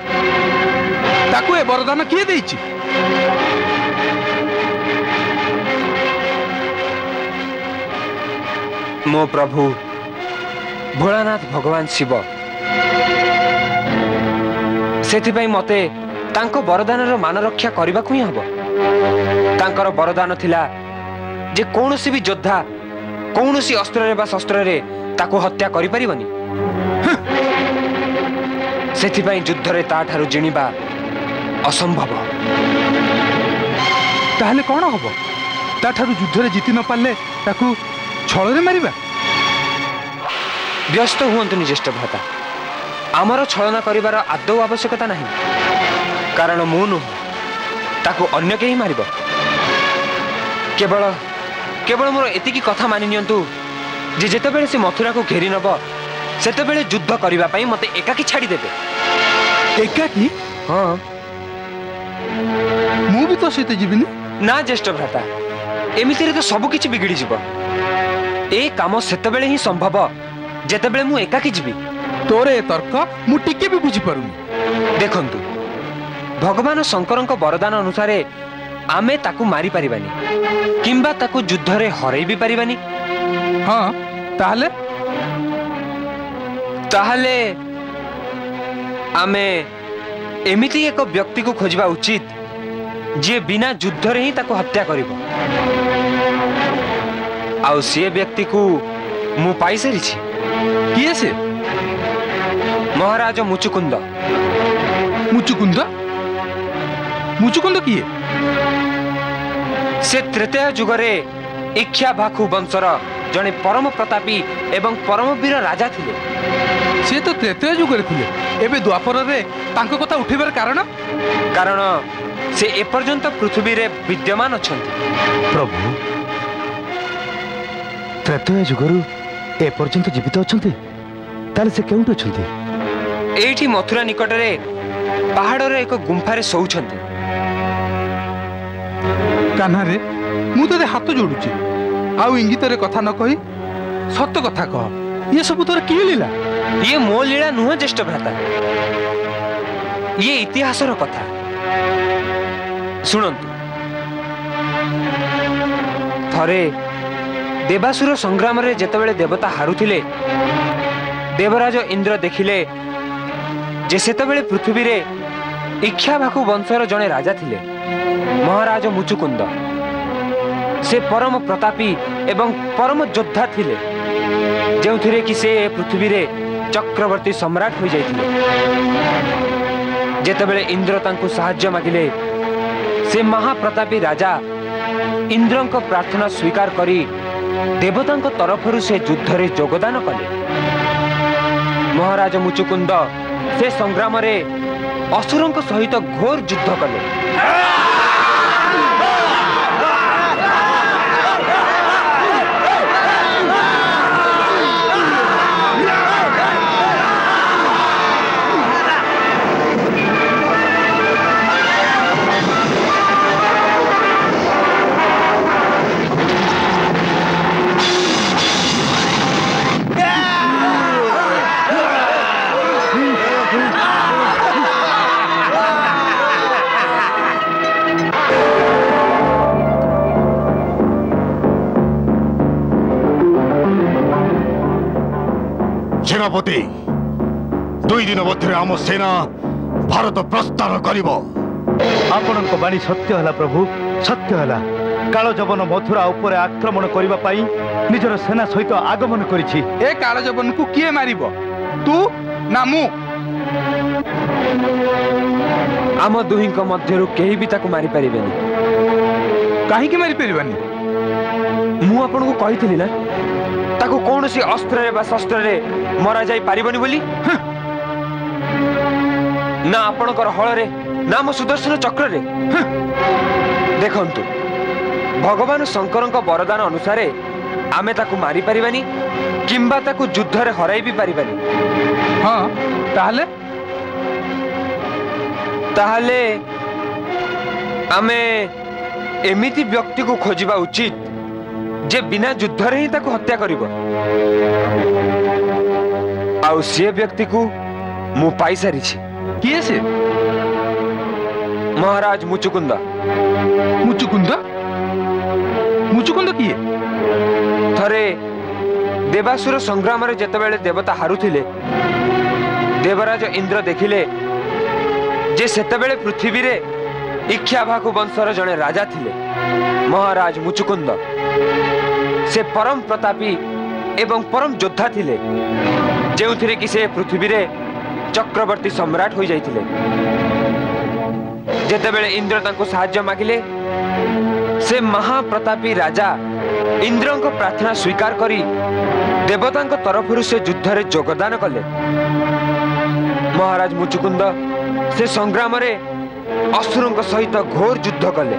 ताकू ए वरदान किए देइची? मो प्रभु भोलानाथ भगवान शिव। सेथिपाई मते तांको वरदानर मान रक्षा करबाकू ही हबो। तांकर वरदान थिला जे कोनोसी भी योद्धा कोनोसी अस्त्र रे बा शस्त्र रे ताकू हत्या करि परिबनी। सेथिपाई युद्ध रे ता ठारू जिनिबा असंभव। ताहले कोन हबो? ता ठारू युद्ध रे जीति न पाले ताकू छळ रे मारिबा? व्यस्त हुअंतुनी ज्येष्ठ भ्राता। आमर छलना करिवार आदौ आवश्यकता नहीं, कारण मु नु ताकू अन्य केही मारिबो। केवल केवल मोर एतिकी कथा मानि नियंतु जे जेतेबेले से मथुरा को घेरी नब सेतेबेले युद्ध करिबा पई मते एकाकी छाडी देबे। एकाकी? हां मु भी तो सेते जीविनी। ना ज्येष्ठ भ्राता, एमिति रे तो सब किछि बिगड़ी जिवो। ए काम सेतेबेले ही संभव जेतेबेले मु एकाकी जीवी। तोरे तर्क मु टिके भी बुझी पारुनी। देखंतु भगवान शंकरଙ୍କ वरदान अनुसारे आमे ताकू मारी परिबानी किंबा ताकू युद्ध रे हरई भी परिबानी। हां ताहले ताहले आमे एमिति एक व्यक्ति को खोजबा उचित जे बिना युद्ध रे ही ताकू हत्या करिवो। आउ से व्यक्ति को मु पाई सरिछि। किए से? महाराज मुचुकुंद। मुचुकुंद? मुचुकुंद किए? से तृतीय जुगरे इक्ष्वाकु वंशर जने परम प्रतापी एवं परमवीर राजा थिले। से तो तृतीय जुगरे थिले, एबे द्वापर रे तांको कथा उठेबार कारण? कारण से एपर्यंत पृथ्वी रे विद्यमान अछंती। प्रभु तृतीय जुगरु एपर्यंत जीवित अछंती? ताले से केउंट अछंती? एठी मथुरा निकट रे पहाड़ रे एक गुंफा रे सोउछंती। कान्हा रे मु तोरे हाथ जोड़ुची, आउ इंगित रे कथा न कही सत्य कथा कह। ये सब तोर की लीला? ये मो लीला नुह ज्येष्ठ भ्राता, ये इतिहास रो कथा। सुनंतु थरे देवासुर संग्राम रे जेतेबेले देवता हारुथिले देवराज इंद्र देखिले जे सेतेबेले पृथ्वी रे इक्ष्वाकु वंशर जने राजा थिले महाराज मुचुकुंद। से परम प्रतापी एवं परम योद्धा थिले, जेउथिरे कि से पृथ्वी रे चक्रवर्ती सम्राट हो जाइथिले। जेतेबेले इंद्र तांको सहाय्य मागिले से महाप्रतापी राजा इंद्रंक प्रार्थना स्वीकार करी देवतांक तरफरु से युद्ध रे योगदान कले। महाराज मुचुकुंद से संग्राम रे असुरंक सहित घोर युद्ध कले। सेनापति 2 दिन मध्य आम सेना भारत प्रस्थान करिब। आपणक बाणी सत्य हला प्रभु, सत्य हला। कालजबन मथुरा उपरे आक्रमण करिबा पाई निजर सेना सहित आगमन करिछि। ए कालजबन को किए मारिबो, तू ना मु? आम दुहिंक मध्यरु केही भी ताकू मारि परिबेनी। काहे कि मारि परिबेनी? मु आपन को कहिथिली ना ताकू कोनोसी अस्त्र रे बा शस्त्र रे मरा जाई परिबनी बोली। ना आपनकर हळ रे ना मो सुदर्शन चक्र रे। देखंतु भगवान शंकरଙ୍କ वरदान अनुसारे आमे ताकू मारि परिबानी किंबा ताकू युद्ध रे हराई भी परिबानी। हां ताहले ताहले आमे एमिति व्यक्ति को खोजिबा उचित जे बिना युद्ध रे ही ताकू हत्या करिबो। आउ से व्यक्ति को मु पाई सारी छी। किए से? महाराज मुचुकुंद। मुचुकुंद? मुचुकुंद किए? थरे देवासुर संग्राम रे जेतेबेले देवता हारुथिले देवराज इंद्र देखिले जे सेतेबेले पृथ्वी रे इक्ष्वाकु वंशर जने राजा थिले महाराज मुचुकुंद। से परम प्रतापी एवं परम योद्धा थिले जेउथिरे कि से पृथ्वी रे चक्रवर्ती सम्राट हो जाइथिले। जेतेबेले इंद्र तांको सहाय्य मागिले से महाप्रतापी राजा इंद्रंको प्रार्थना स्वीकार करी देवतांको तरफरु से युद्ध रे योगदान कले। महाराज मुचुकुंद से संग्राम रे असुरंको सहित घोर युद्ध कले।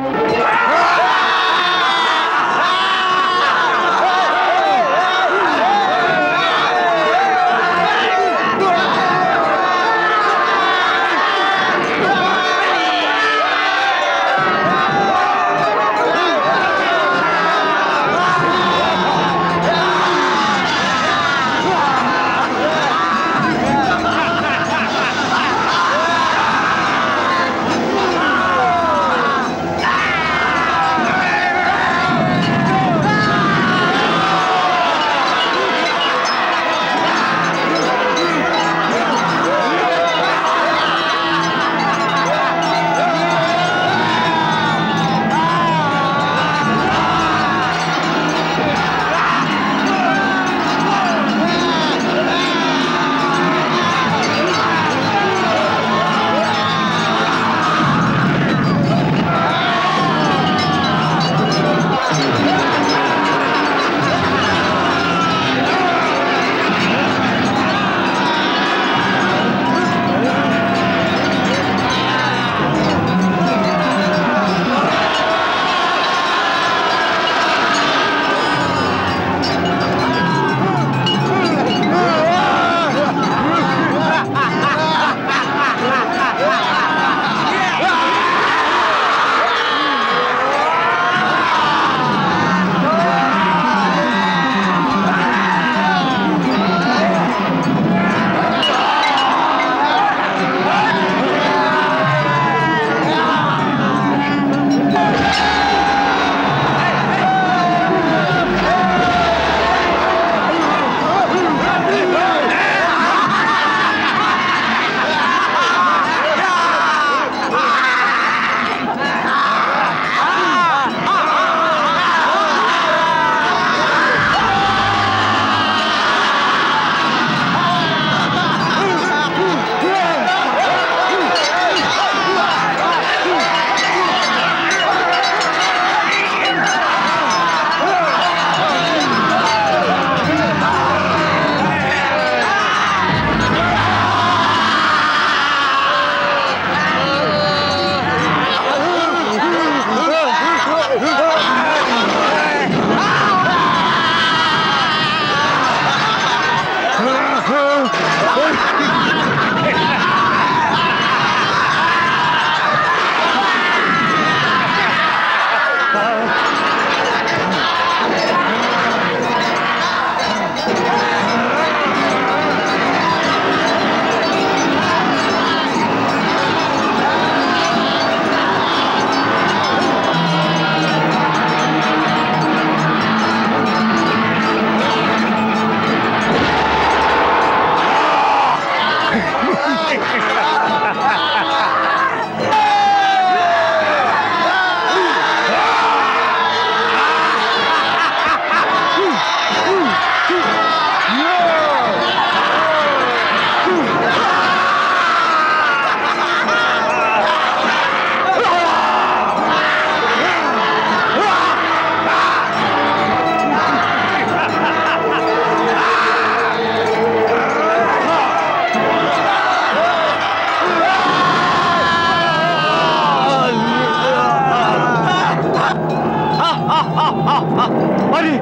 अरे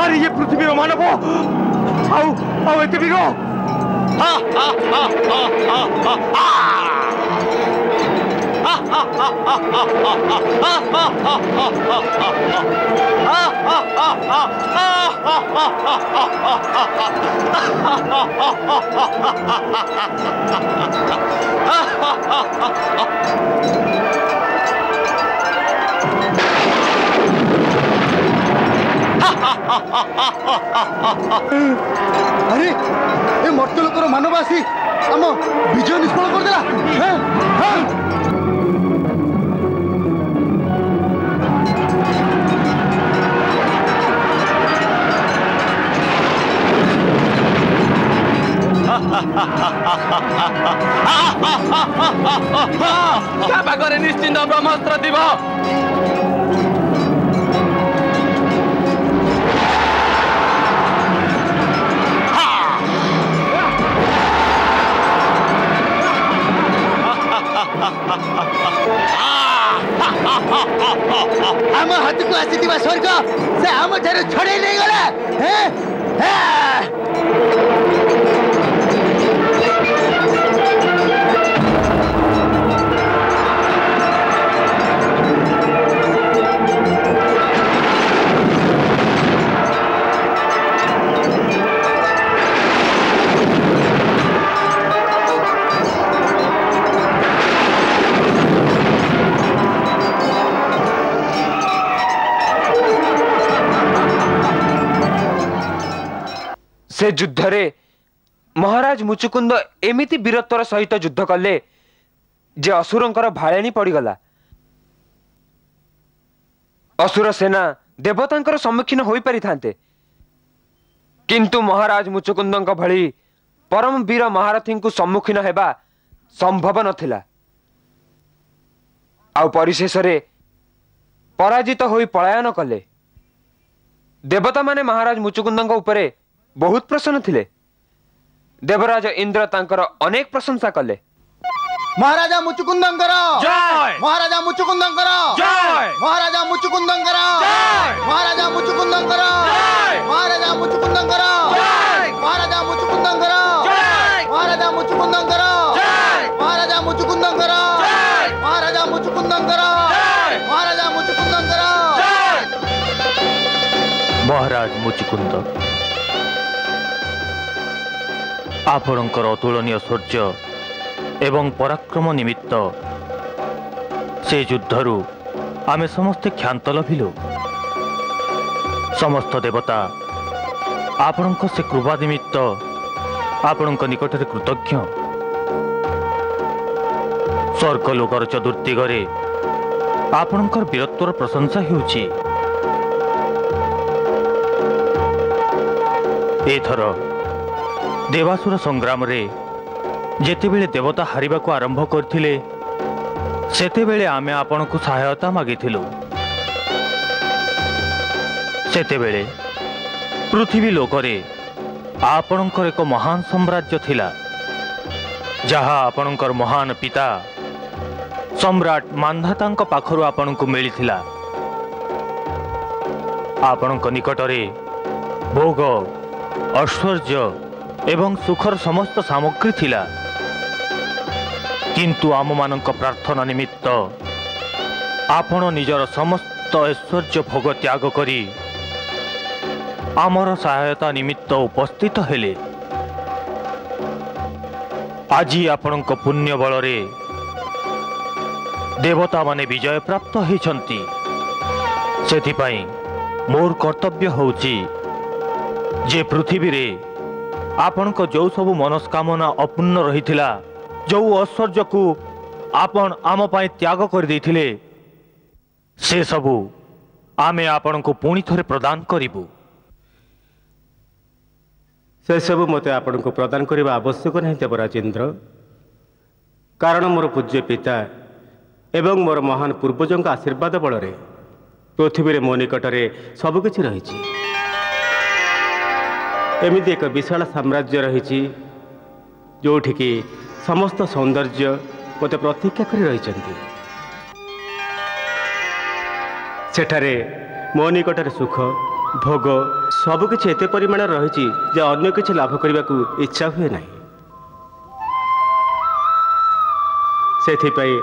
अरे ये पृथ्वी मानव आओ आओ एते वीर अरे ए मर्त लोकर मानव आसी आम विजय निष्फल करदेला ता पाखरे निश्चिंत ब्रह्मास्त्र दिव आम हाथ को आसी स्वर्ग से आम ठारे छड़े नहीं गला से युद्धरे महाराज मुचुकुंद एमिति वीरत्वर सहित युद्ध कले जे असुरंकर भाळेणी पड़गला। असुर सेना देवतांकर सम्मुखीन होई पारि थांते किंतु महाराज मुचुकुंदंक भली परम वीर महारथी को सम्मुखीन हेबा संभव नथिला। आउ परिशेष रे पराजित होई पलायन कले। देवता माने महाराज मुचुकुंदंक उपरे बहुत प्रसन्न थिले। देवराज इंद्र तांकर अनेक प्रशंसा कले। महाराजा मुचुकुंदंकर जय, महाराजा मुचुकुंदंकर जय, महाराजा मुचुकुंदंकर जय, महाराजा मुचुकुंदंकर जय, महाराजा मुचुकुंदंकर जय, महाराजा मुचुकुंदंकर जय, महाराजा मुचुकुंदंकर जय, महाराजा मुचुकुंदंकर जय, महाराजा मुचुकुंदंकर जय, महाराजा मुचुकुंदंकर जय। महाराज मुचुकुंद आपणकर अतुलनीय शौर्य एवं पराक्रम निमित्त से युद्धरु आमे समस्ते ख्यात लभिलु। समस्त देवता आपणक से कृपा निमित्त आपणक निकटरे कृतज्ञ। स्वर्गलोकर चतुर्दिगरे आपणकर वीरत्वर प्रशंसा हेउछि। एथर देवासुर संग्राम रे जेतेबेले देवता हारिबा को आरंभ करथिले सेतेबेले आमे आपण को सहायता मागिथिलु। सेतेबेले पृथ्वी लोकरे आपणकर एक महान साम्राज्य थिला जहा आपणकर महान पिता सम्राट मान्धातांक पाखरु आपण को मिलिथिला। आपणक निकटरे भोग ऐश्वर्य एवं सुखर समस्त सामग्री थिला किंतु आम मानक प्रार्थना निमित्त आपण निजर समस्त ऐश्वर्य भोग त्याग करी आमर सहायता निमित्त उपस्थित हेले। आजी आपणक पुण्य बलरे देवता माने विजय प्राप्त होइछंती। सेथिपाई मोर कर्तव्य होउची जे पृथ्वी रे आपण को जो सबु मनस्कामना अपूर्ण रही थिला, जो ऐश्वर्य को आपण आम पाई त्याग कर देथिले से सबु आमे आपण को पुणी थरे प्रदान करिबु। से सबु मते आपण को प्रदान करिबा आवश्यक नहीं देवराज इंद्र, कारण मोर पूज्य पिता एवं मोर महान पूर्वजों का आशीर्वाद बलरे पृथ्वी रे मो निकटरे सबकिछि रहिछि। एमिति एक विशाल साम्राज्य रही जोठिकी समस्त सौंदर्य मते प्रतीक्षा कर रही। सेठारे ମୋ ନିକଟରେ ସୁଖ ଭୋଗ ସବୁକିଛି ଏତେ ପରିମାଣରେ ରହିଛି ଯେ ଅନ୍ୟ କିଛି ଲାଭ କରିବାକୁ ଇଚ୍ଛା ହୁଏ ନାହିଁ। ସେଥିପାଇଁ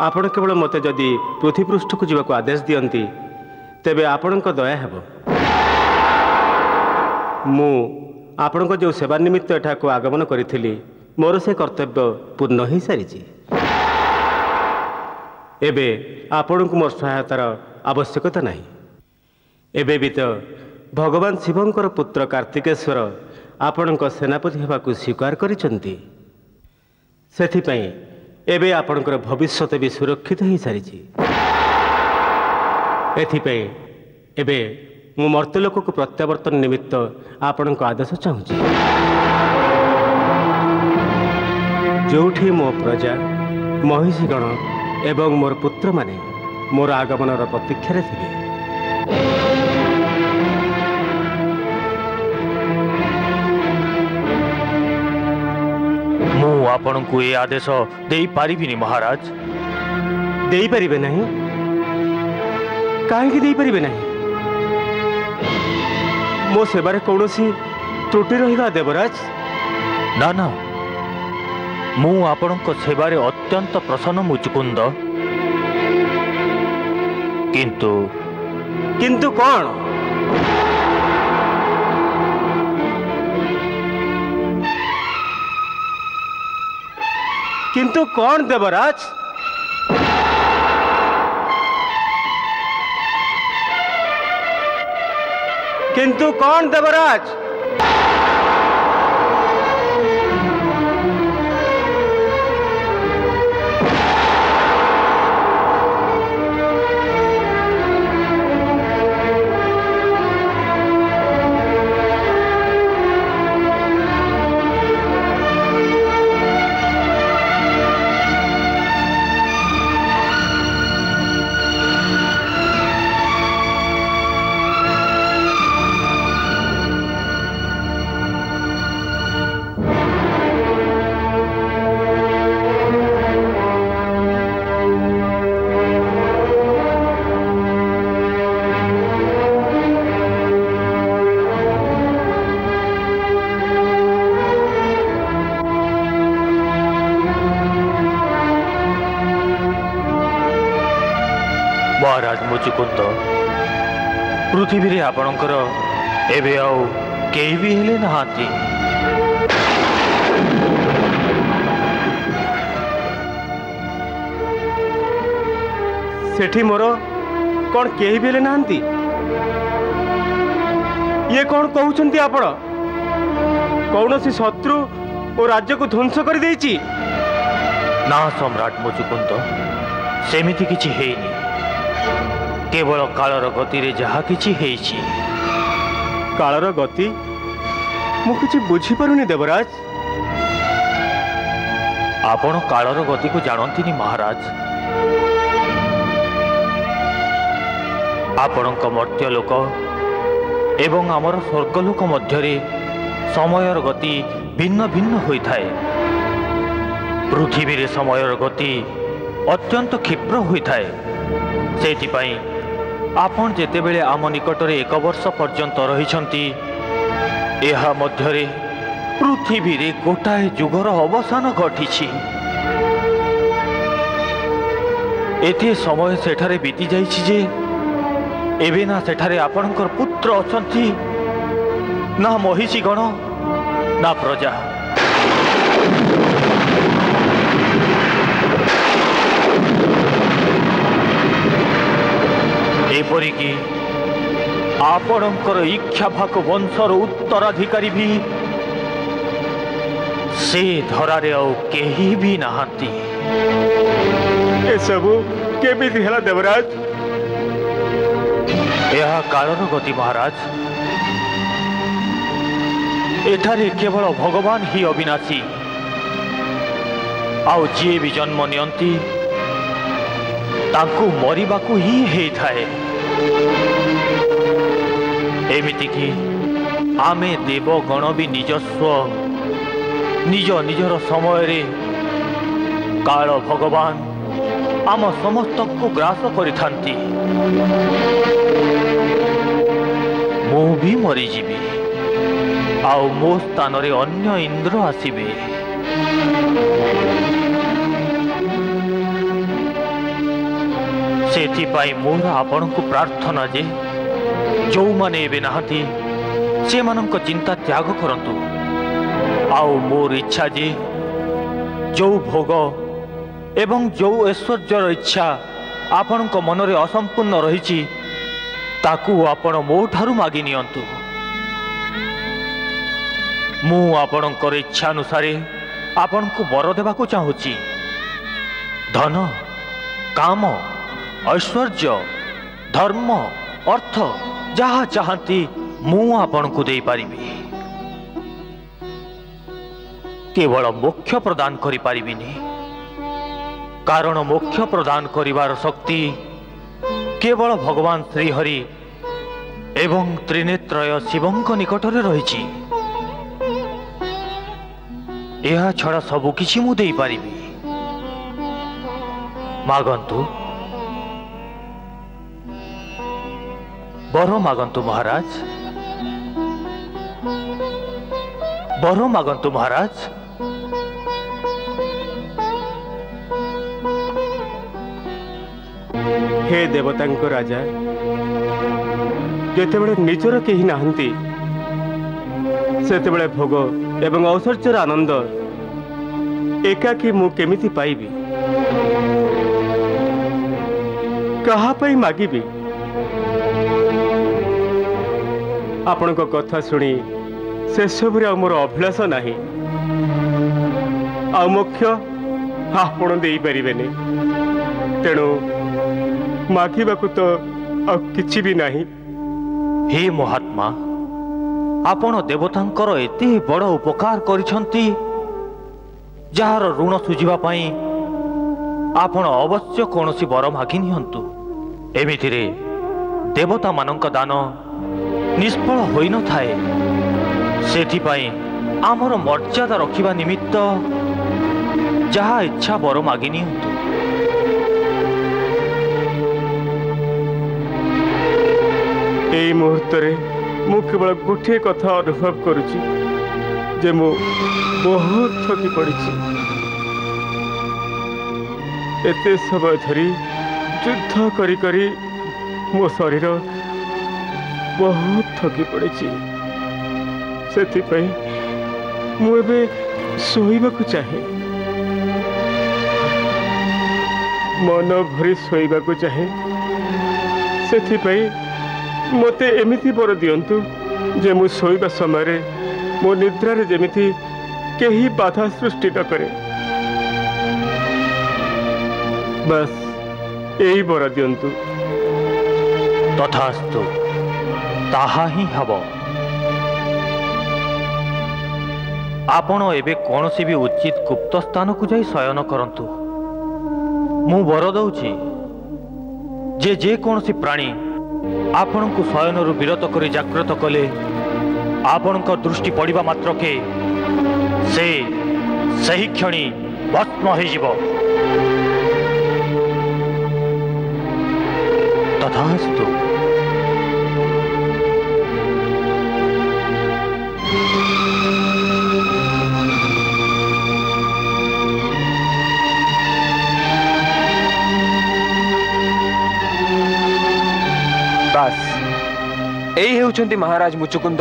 ଆପଣ କେବଳ ମୋତେ ଯଦି ପୃଥିବୀପୃଷ୍ଠକୁ ଯିବାକୁ ଆଦେଶ ଦିଅନ୍ତି ତେବେ ଆପଣଙ୍କ ଦୟା ହେବ। ମୁଁ ଆପଣଙ୍କ ଯେଉଁ ସେବା ନିମିତ୍ତ ଏଠାକୁ ଆଗମନ କରିଥିଲି ମୋର ସେ କର୍ତ୍ତବ୍ୟ ପୂର୍ଣ୍ଣ ହୋଇସାରିଛି। ଏବେ ଆପଣଙ୍କୁ ମୋର ସହାୟତାର ଆବଶ୍ୟକତା ନାହିଁ। ଏବେ ବି ତ ଭଗବାନ ଶିବଙ୍କର ପୁତ୍ର କାର୍ତ୍ତିକେଶ୍ୱର ଆପଣଙ୍କ ସେନାପତି ହେବାକୁ ସ୍ୱୀକାର କରିଛନ୍ତି। ସେଥିପାଇଁ ଏବେ ଆପଣଙ୍କର ଭବିଷ୍ୟତ ବି ସୁରକ୍ଷିତ ହୋଇସାରିଛି। ଏଥିପାଇଁ ଏବେ ମୁଁ ମର୍ତ୍ତ୍ୟଲୋକକୁ ପ୍ରତ୍ୟାବର୍ତ୍ତନ ନିମିତ୍ତ ଆପଣଙ୍କ ଆଦେଶ ଚାହୁଁଛି। ଯେଉଁଠି ମୋ ପ୍ରଜା ମହିଷୀଗଣ ଏବଂ ମୋର ପୁତ୍ରମାନେ ମୋର ଆଗମନର ପ୍ରତୀକ୍ଷାରେ ଥିବେ। ମୁଁ ଆପଣଙ୍କୁ ଏ ଆଦେଶ ଦେଇପାରିବିନି ମହାରାଜ। ଦେଇପାରିବେ ନାହିଁ? କାହିଁକି ଦେଇପାରିବେ ନାହିଁ? ମୋ ସେବାରେ କୌଣସି ତ୍ରୁଟି ରହିବା ଦେବରାଜ? ନା ନା, ମୁଁ ଆପଣଙ୍କ ସେବାରେ ଅତ୍ୟନ୍ତ ପ୍ରସନ୍ନ ମୁଚୁକୁନ୍ଦ। କିନ୍ତୁ କିନ୍ତୁ କ'ଣ? କିନ୍ତୁ କ'ଣ ଦେବରାଜ? କିନ୍ତୁ କ'ଣ ଦେବରାଜ? ମହାରାଜ ମୁଚୁକୁନ୍ଦ, ପୃଥିବୀରେ ଆପଣଙ୍କର ଏବେ ଆଉ କେହି ବି ହେଲେ ନାହାନ୍ତି। ସେଠି ମୋର କ'ଣ କେହି ବି ହେଲେ ନାହାନ୍ତି? ଇଏ କ'ଣ କହୁଛନ୍ତି ଆପଣ? କୌଣସି ଶତ୍ରୁ ଓ ରାଜ୍ୟକୁ ଧ୍ୱଂସ କରିଦେଇଛି? ନା ସମ୍ରାଟ ମୁଚୁକୁନ୍ଦ, ସେମିତି କିଛି ହେଇନି। କେବଳ କାଳର ଗତିରେ ଯାହା କିଛି ହେଇଛି। କାଳର ଗତି? ମୁଁ କିଛି ବୁଝିପାରୁନି ଦେବରାଜ। ଆପଣ କାଳର ଗତିକୁ ଜାଣନ୍ତିନି ମହାରାଜ। ଆପଣଙ୍କ ମର୍ତ୍ତ୍ୟଲୋକ ଏବଂ ଆମର ସ୍ୱର୍ଗଲୋକ ମଧ୍ୟରେ ସମୟର ଗତି ଭିନ୍ନ ଭିନ୍ନ ହୋଇଥାଏ। ପୃଥିବୀରେ ସମୟର ଗତି ଅତ୍ୟନ୍ତ କ୍ଷିପ୍ର ହୋଇଥାଏ। ସେଥିପାଇଁ ଆପଣ ଯେତେବେଳେ ଆମ ନିକଟରେ 1 ବର୍ଷ ପର୍ଯ୍ୟନ୍ତ ରହିଛନ୍ତି, ଏହା ମଧ୍ୟରେ ପୃଥିବୀରେ ଗୋଟାଏ ଯୁଗର ଅବସାନ ଘଟିଛି। ଏତେ ସମୟ ସେଠାରେ ବିତି ଯାଇଛି ଯେ ଏବେ ନା ସେଠାରେ ଆପଣଙ୍କର ପୁତ୍ର ଅଛନ୍ତି, ନା ମହିଷୀଗଣ, ନା ପ୍ରଜା। ଏପରିକି ଆପଣଙ୍କର ଇକ୍ଷ୍ୱାକୁ ବଂଶର ଉତ୍ତରାଧିକାରୀ ବି ସେ ଧରାରେ ଆଉ କେହି ବି ନାହାନ୍ତି। ଏସବୁ କେମିତି ହେଲା ଦେବରାଜ? ଏହା କାଳର ଗତି ମହାରାଜ। ଏଠାରେ କେବଳ ଭଗବାନ ହିଁ ଅବିନାଶୀ, ଆଉ ଯିଏ ବି ଜନ୍ମ ନିଅନ୍ତି ତାଙ୍କୁ ମରିବାକୁ ହିଁ ହେଇଥାଏ। ଏମିତିକି ଆମେ ଦେବଗଣ ବି ନିଜ ନିଜର ସମୟରେ କାଳ ଭଗବାନ आम समस्त को ग्रास करिथांती मु भी मरीजीवी आउ मो स्थान रे अन्य इंद्र आसीबे। सेथिपाई मोर आपण को प्रार्थना जे जो माने एबे नाहती से मानक चिंता त्याग करंतु आउ मोर इच्छा जे जो भोग एवं जो ऐश्वर्यर इच्छा आपण को मन रे असंपूर्ण रही ताकू आपण मो ठारू मागी नियंतु। मु आपणकर इच्छा अनुसारे आपण को वर देवाकू चाहूची। धन काम ऐश्वर्य धर्म अर्थ जहा चाहती मु आपण को दे पारिबी। केवल मोक्ष प्रदान करि पारिबिनी कारण मोक्ष प्रदान करिवार शक्ति केवल भगवान श्रीहरि एवं त्रिनेत्रय शिवंक निकटरे रहिछि। यह छड़ा सबु किछि मु देई पारिबी। मागंतु बर मागंतु महाराज बर मागंतु महाराज। हे देवतांक राजा जेतेबेले निजर केही नाहंती सेतेबेले भोग एवं ऐश्वर्यर आनंद एकाकी मु केमिति पाइबी कहा पई मागिबी। आपणक कथा शुणी से सब मोर अभिलाष नाही आ मोक्ष आपण देई परिबेनी तेणु मागिबाकू तो किछि भी नाही। हे महात्मा आपण देवतांकर एते बड़ उपकार करिसंती जार ऋण सुझिबा पई आपण अवश्य कोनोसी वर मागी नियंतु। एमितिरे देवता मानक दान निष्फल होई न थाए। सेथि पई आमर मर्यादा रखिबा निमित्त जहा इच्छा वर मागी नियंतु। এই মুহূর্তে মু কেবল গোটিয়ে কথা অনুভব করুছি যে মু বহুত থকি পড়িছি। এতে সময় ধরি যুদ্ধ করি করি মো শরীর বহুত থকি পড়িছি। সেথিপাই মু এবে শোইবাকু চাহে মন ভরি শোইবাকু চাহে। সেথিপাই मते एमिति बर दियंतु जे मु सोइबा समय मो निद्रारे जेमिति केही बाधा सृष्टि न करे बस यही बर दियंतु। तथास्तु ताहा ही हबो। आपण एबे कोनोसी भी उचित गुप्त स्थान को जाई शयन करंतु। मु बर दउची जे कोनोसी प्राणी आपण को शयन रु विरत करी जागृत कले आपण को दृष्टि पड़िबा मात्र के से सही क्षणी भस्म हो जिवो। तथास्तु। बस यही होउछंती महाराज मुचुकुंद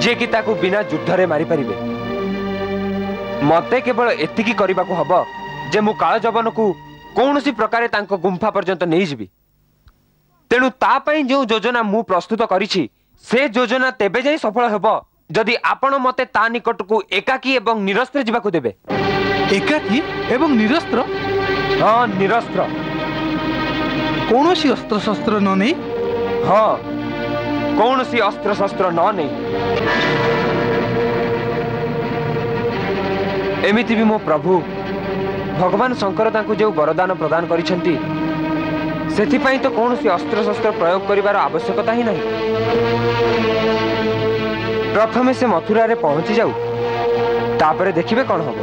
जे कि ताकू बिना युद्ध रे मारी परिबे। मते केवल एतिकी करिबाकू हबो जे मु काल जवन को कोनोसी प्रकारे तांको गुंफा पर्यंत नै जिबी। तेणु ता पई जो योजना मु प्रस्तुत करिछि से योजना तेबे जाई सफल हेबो जदि आपण मते ता निकट को एकाकी एवं निरस्त्र जिबाकू देबे। एकाकी एवं निरस्त्र? हां निरस्त्र। कौनसी अस्त्र शस्त्र न नहीं? हाँ कौनसी अस्त्र शस्त्र न नहीं। एमिति भी मो प्रभु भगवान शंकर तांको जो वरदान प्रदान करिसेंती सेथिपाई तो कौनसी अस्त्र शस्त्र प्रयोग करिवार आवश्यकता ही नहीं। प्रथमे से मथुरा रे पहुंची जाऊ तापरे देखिबे कोन हबो।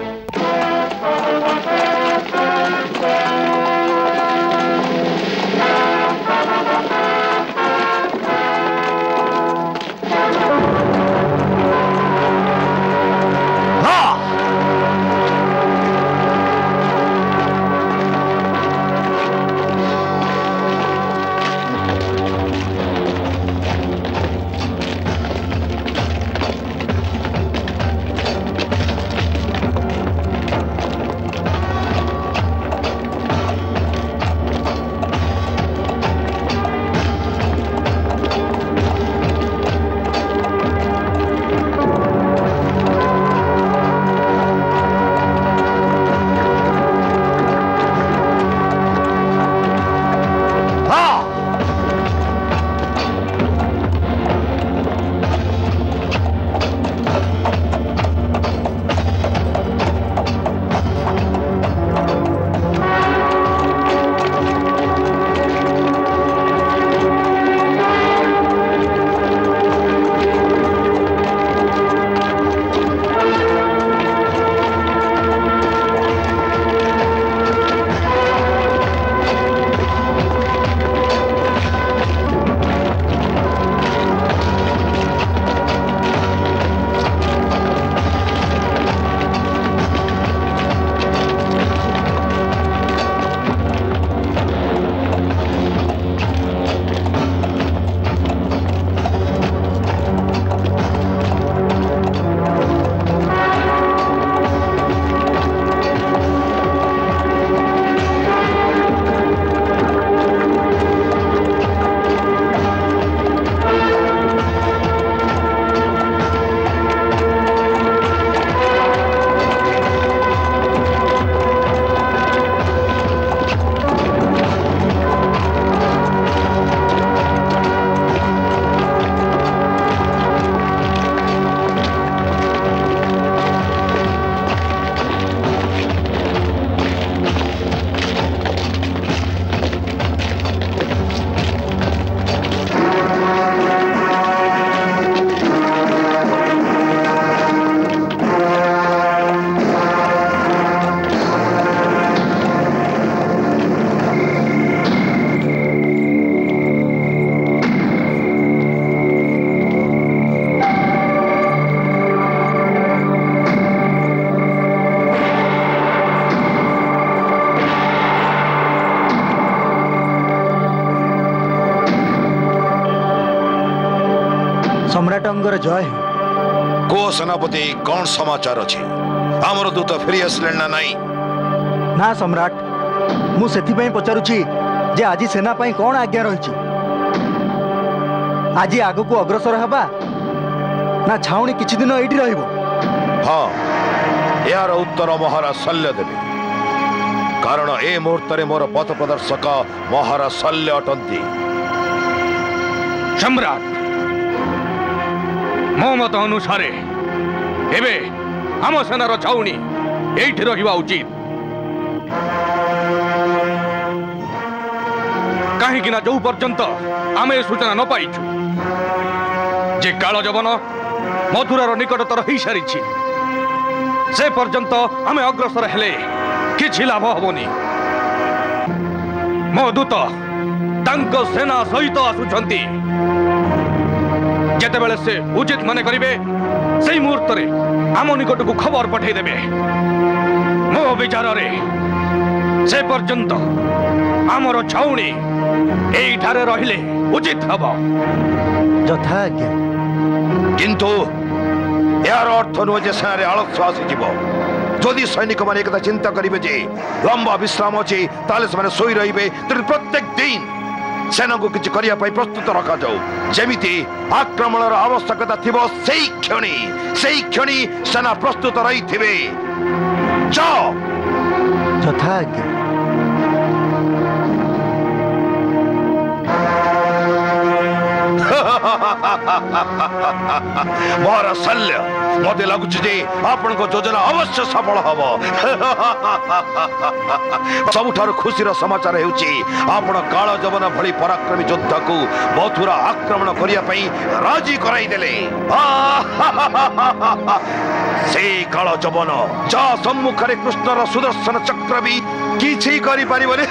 सम्राट अंगर जय को सेनापति कौन समाचार अच्छे आमर दूत फेरी आसले ना नहीं ना सम्राट मु सेथिपई पचारुछि जे आज सेना पई कौन आज्ञा रही आज आगु को अग्रसर हबा ना छाउणी किछि दिन एठी रहइबो हाँ यार उत्तर महाराज शल्य देवे कारण ए मुहूर्त मोर पथ प्रदर्शक महाराज शल्य अटंती सम्राट मो मत अनुसारे एबे आम सेनार छाउणी एठी रहिबा उचित कहीं जो पर्यंत आमे सूचना न पाइछु जे काल जवन मथुरार निकटतर हो सारी से पर्यंत आमे अग्रसर हेले किछि लाभ हबनी मो दूत तांको सेना सहित आसुछंती जेतेबेले से उचित माने करिवे सेही मुहूर्त रे आम निकट को खबर पठै देबे मो विचार रे से पर्यंत आमर छाउणी एठारे रहिले उचित हब यथा आज्ञा किंतु यार अर्थ नुहे जे सेना आलस्य आसीज जदि सैनिक मैंने एक चिंता करेंगे जे लंबा विश्राम अच्छे ताले से शोई रे प्रत्येक दिन सेना को किसी करने प्रस्तुत रखा जाऊ जमीती आक्रमण आवश्यकता थी से क्षणी सेना प्रस्तुत रही थे जाओ यथा आज्ञा महाराज शल्य मत लगुच आपण योजना अवश्य सफल हम सबुठार खुशी समाचार होपण काल जवन भली पराक्रमी योद्धा को मथुरा आक्रमण करने राजी कराईदेले से काल जवन जा सम्मुखरे कृष्णर सुदर्शन चक्र भी किछि करि परिबनी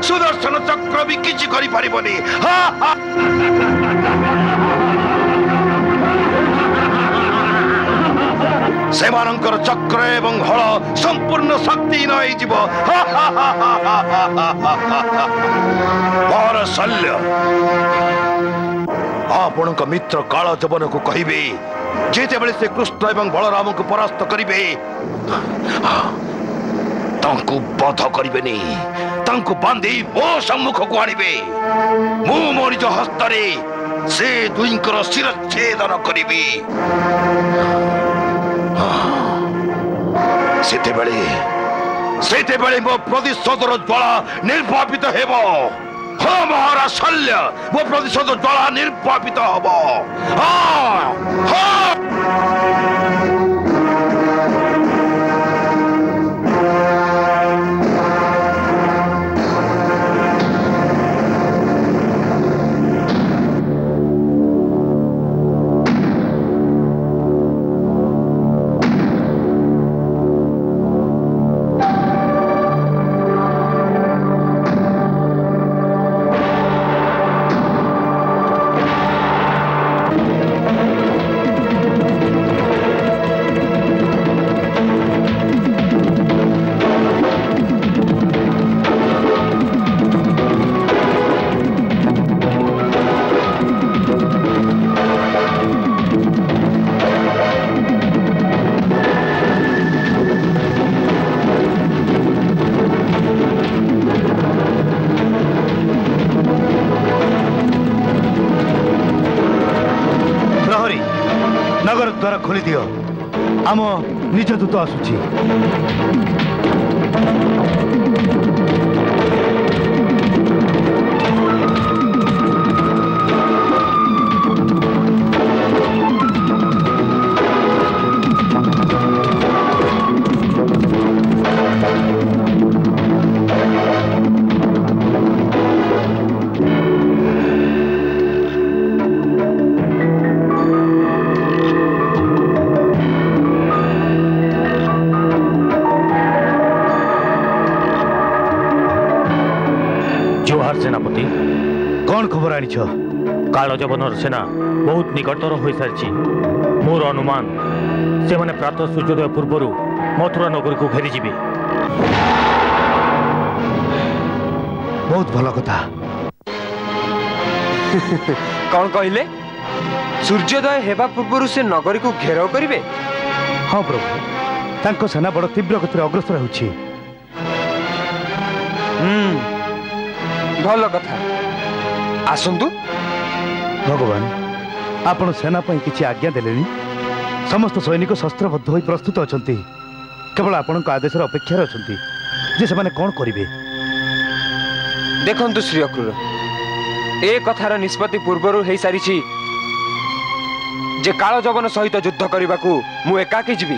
सुदर्शन चक्र भी किछि करि परिबनी सेमानंकर चक्र एवं हल संपूर्ण शक्ति नईज शल्य आपण मित्र काल जवन को कहे जिते बड़े से कृष्ण एवं बलराम को परास्त करेंगे तांको बध करेनि तांको बांधी मो सम्मुख को आणवे मु मो निज हस्तरे से दुईंकर शिरच्छेदन करी सेते बेले मो प्रतिशोधर ज्वाला निर्वापित हेब हाँ महाराज शल्य मो प्रतिशोध ज्वाला निर्वापित हेब हाँ हाँ द्वारा खोली दियो आम निज दूत आसुची सेनापति कौन खबर आनिछ काल जवनर सेना बहुत निकटर हो सारी मोर अनुमान से माने प्रातः सूर्योदय पूर्व मथुरा नगर को फेरी जीवे बहुत भल कथा कौन कहले सूर्योदय हेबा पूर्व से नगरी को घेराव करिवे। हाँ प्रभु, तांको सेना बड़ तीव्र गति अग्रसर होछि। भल कथा, आसंतु। भगवान, आपण सेना पई किछि आज्ञा देलेनी? समस्त सैनिक शस्त्रबद्ध होई प्रस्तुत अछंती, केवल आपणक आदेशर अपेक्षा अछंती जे सेमाने कोन करिवे। देखंतु श्री अक्रूर, ए कथार निष्पत्ति पूर्वरु हेई सारिछि जे काल जवन सहित युद्ध करबाकू मु एकाकी जीवी।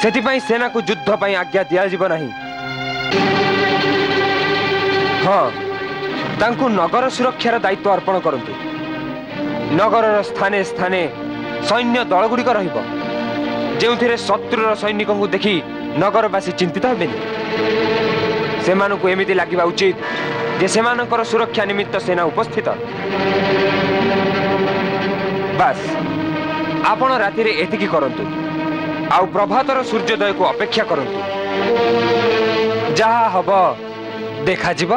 सेथिपई सेना को युद्ध पई आज्ञा दिया जीव नाही। हाँ, तांकु नगर सुरक्षार दायित्व अर्पण करंतु। नगरर स्थाने स्थाने सैन्य दलगुड़िक रहिब, जेउथिरे शत्रुर सैनिकଙ୍କୁ देखि नगरवासी चिंतित हेबेनि। सेमानकु एमिति लागिबा उचित जे सेमानकर सुरक्षा निमित्त सेना उपस्थित। बस आपण रातिरे एतिकी करंतु, आउ प्रभातर सूर्योदय को अपेक्षा करंतु। जहा हब देखा जीव।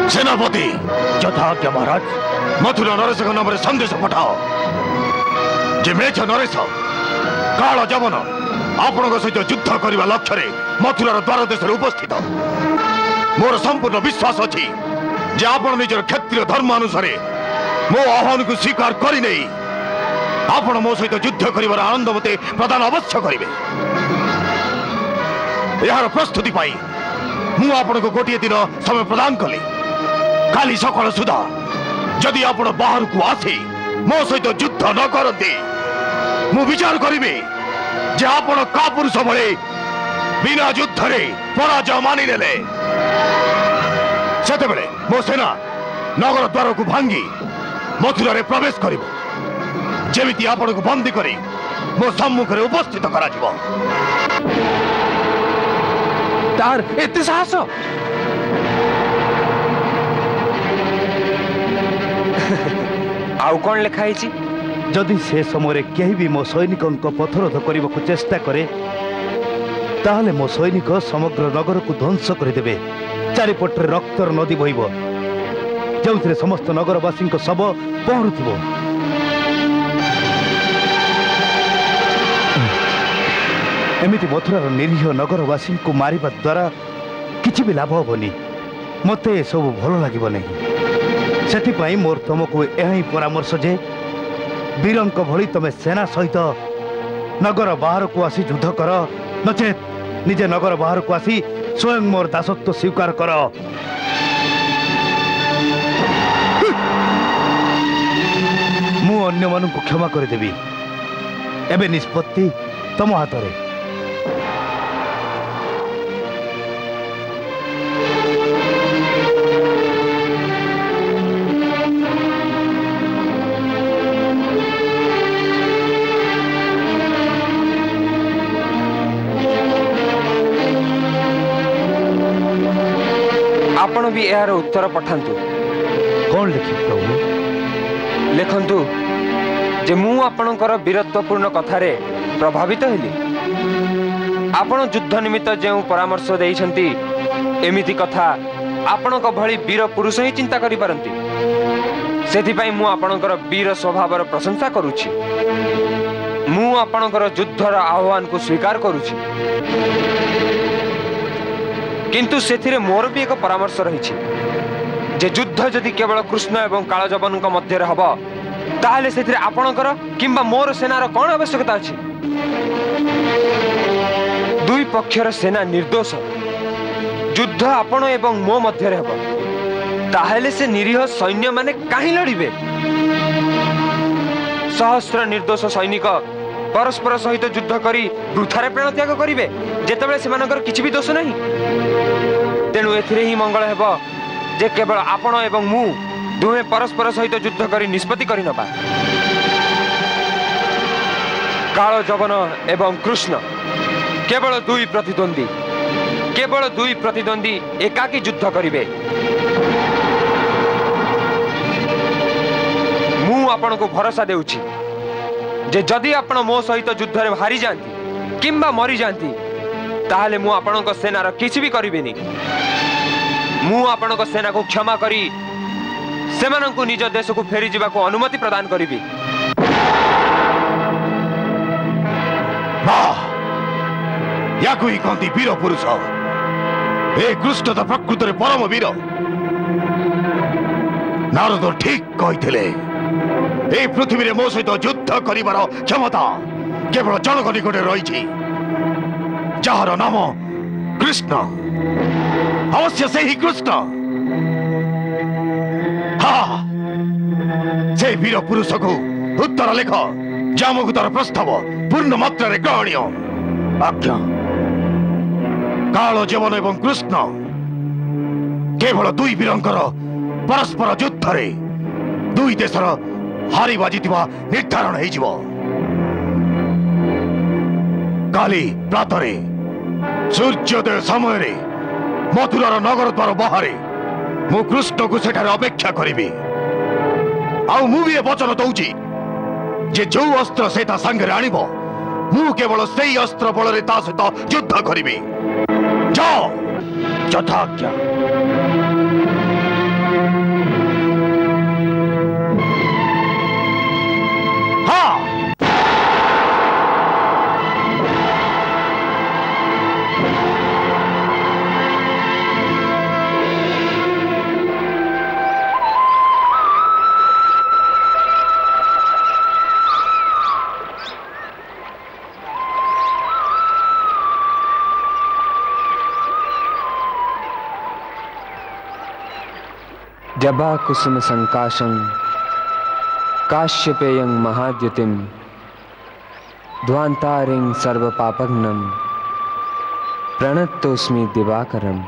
सेनापति यथाज्ञा महाराज। मथुरा नरेश नाम संदेश पठाओ जे मेघ नरेश काल जवन आपण सहित युद्ध करने लक्ष्य मथुरार द्वार देश उपस्थित। मोर संपूर्ण विश्वास अच्छी जे आपण निजर क्षत्रिय धर्म अनुसार मो आह्वान को स्वीकार करने आपण मो सहित युद्ध कर आनंद मते प्रदान अवश्य करेंगे। यार प्रस्तुति मु आपण को गोटे दिन समय प्रदान कली। काली सकाल सुधा जदि आपण बाहर को आसी मो सहित युद्ध न करते मु विचार करी जे आपण का पुरुष भले बिना युद्ध रे पराजय मानि नेले। सेते बेले मो सेना नगर द्वार को भांगी मथुरा रे प्रवेश करिवो। जेमिति आपण को बंदी करी मो सम्मुख रे उपस्थित करा जिवो। तार एते साहस आउ कौन लिखाई जदि से समय कहीं भी मो सैनिकों पथरोध करने को चेष्टा करे ताहले मो सैनिक समग्र नगर को ध्वंस करदे। चारिपटे रक्तर नदी बहब जो समस्त नगरवासी शव पहरुथिबो। एमिति मथुरार निरीह नगरवासी को मारिबा द्वारा किछि भी लाभ होबनी। मते सब भल लागिबो नहीं। सेथिपाई मोर तुमको यही परामर्श जे वीरंक भली तमे सेना सहित नगर बाहर को आसी युद्ध कर, नचेत निजे नगर बाहर को आसी स्वयं मोर दासत्व स्वीकार कर। मु अन्य मानू को क्षमा कर देबी। एबे निष्पत्ति तम हाथ रे। आपण भी यार उत्तर पठांतु। कौन लिखि प्रभु? लिखंतु जे मु आपणकर वीरत्वपूर्ण कथारे प्रभावित हेली। आपण युद्ध निमित्त जो परामर्श देइछंती एमिति कथा आपणक भली वीर पुरुष ही चिंता करि पारंती। सेथिपाई मु आपणकर वीर स्वभावर प्रशंसा करूछि। मु आपणकर युद्धर आह्वान को स्वीकार करूछि। किंतु सेथिरे मोर भी एक परामर्श रही जे युद्ध जदि केवल कृष्ण एवं कालजवन मध्य हम ताहले सेथिरे आपणकर किंबा मोर सेनार कौन आवश्यकता अछि? दुई पक्षर सेना निर्दोष। युद्ध आपण एवं मो मध्य हम ताहले से निरीह सैन्य माने काहे लड़िबे? सहस्र निर्दोष सैनिक परस्पर सहित युद्ध करी वृथारे प्राण त्याग करिवे जेतेबेले सेमानकर किछि भी दोष नहीं। तेणु एथिरे ही मंगल हेबो जे केवल आपण एवं मु दुहे परस्पर सहित युद्ध करी निष्पत्ति करि नबा। काल जवन एवं कृष्ण केवल दुई प्रतिद्वंदी एकाकी युद्ध करिवे। मु आपण को भरोसा देउछि जे जदि आपण मो सहित युद्ध रे हारी जांती किंबा मरी जांती ताहले मु आपणक सेनार किछि भी करिबेनी। मु आपणक सेना को क्षमा करी सेमानंकु निज देश को फेरी जिबा को अनुमति प्रदान करिबी। याकु ही कहती वीर पुरुष। ए कृष्ण तो प्रकृत रे परम वीर। नारद ठीक कहिथिले ए पृथ्वी रे मो सहित युद्ध करिबार क्षमता केवल जनक निकटे रही जार नाम कृष्ण। अवश्य से ही कृष्ण। हाँ से वीर पुरुष को उत्तर लेख जामगुतर प्रस्ताव पूर्ण मात्रा रे ग्रहणीय। आज्ञा। काल जीवन एवं कृष्ण केवल दुई वीरंकर परस्पर युद्ध रे दुई देशर हारी बाजिथिबा निर्धारण हेजिव। काली प्रातरे सूर्योदय समय रे मथुरार नगर द्वार बाहर मु कृष्ण को सेठारे अपेक्षा करिबी। आउ मु भी वचन दउची जे जो अस्त्र से ता संगे आनिबो मु केवल सेई अस्त्र बल ता सहित युद्ध करिबी। जाओ यथाज्ञा। जबा कुसुम संकाशं काश्यपेयं महाद्युतिं ध्वान्तारिं सर्वपापघ्नं प्रणतोऽस्मि दिवाकरम्।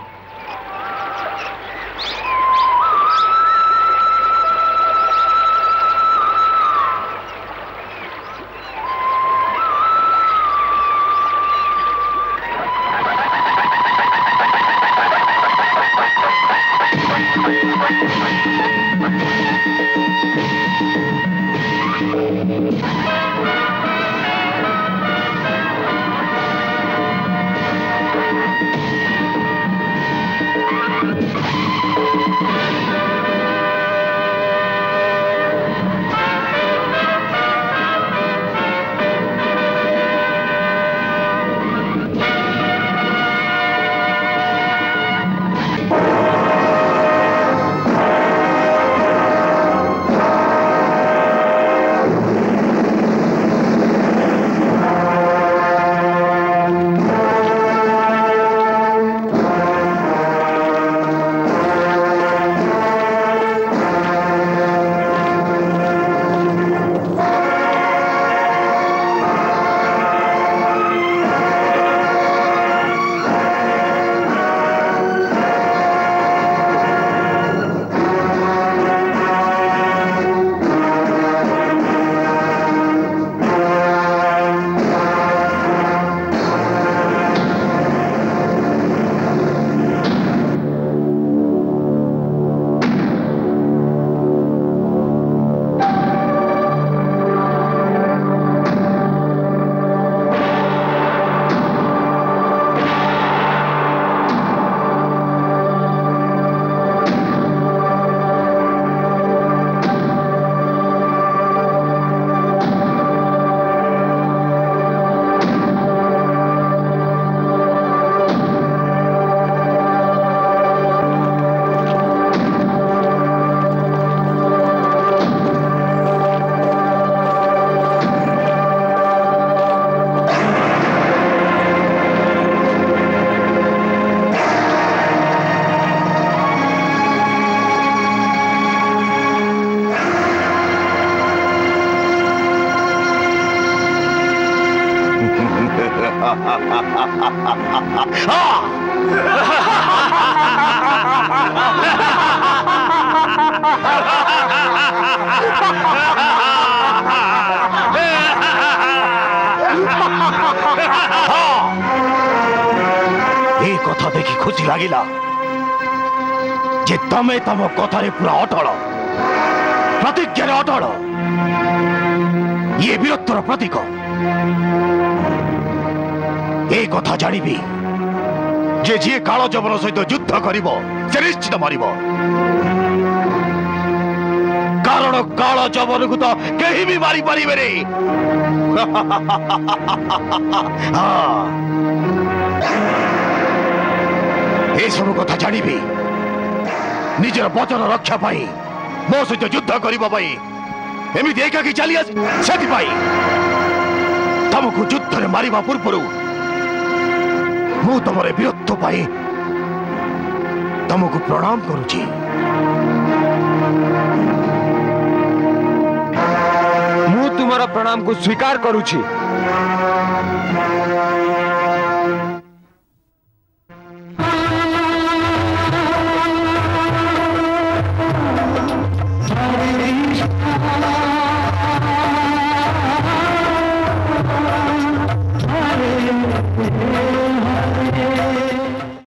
ये कथा देखी खुशी लगिला जे तमे तम कथारे पूरा अटल प्रतिज्ञार अटल ये वीरत्वर प्रतीक ए कथा जानिबी जे जी काल जबन सहित युद्ध करिबो से निश्चित मारिबो कारण काल जबन को तो कहीं भी मारी पारिबे रे ए सब कथा जानिबी निजर वचन रक्षा पाई मो सहित युद्ध करिबो पाई एमिति एकाकी चली आसी सेति पाई तमको युद्ध रे मारिबा पूर्वरु मु तमरे वीरत्व पाई तमको प्रणाम करूची मु तुमर प्रणाम को स्वीकार करूची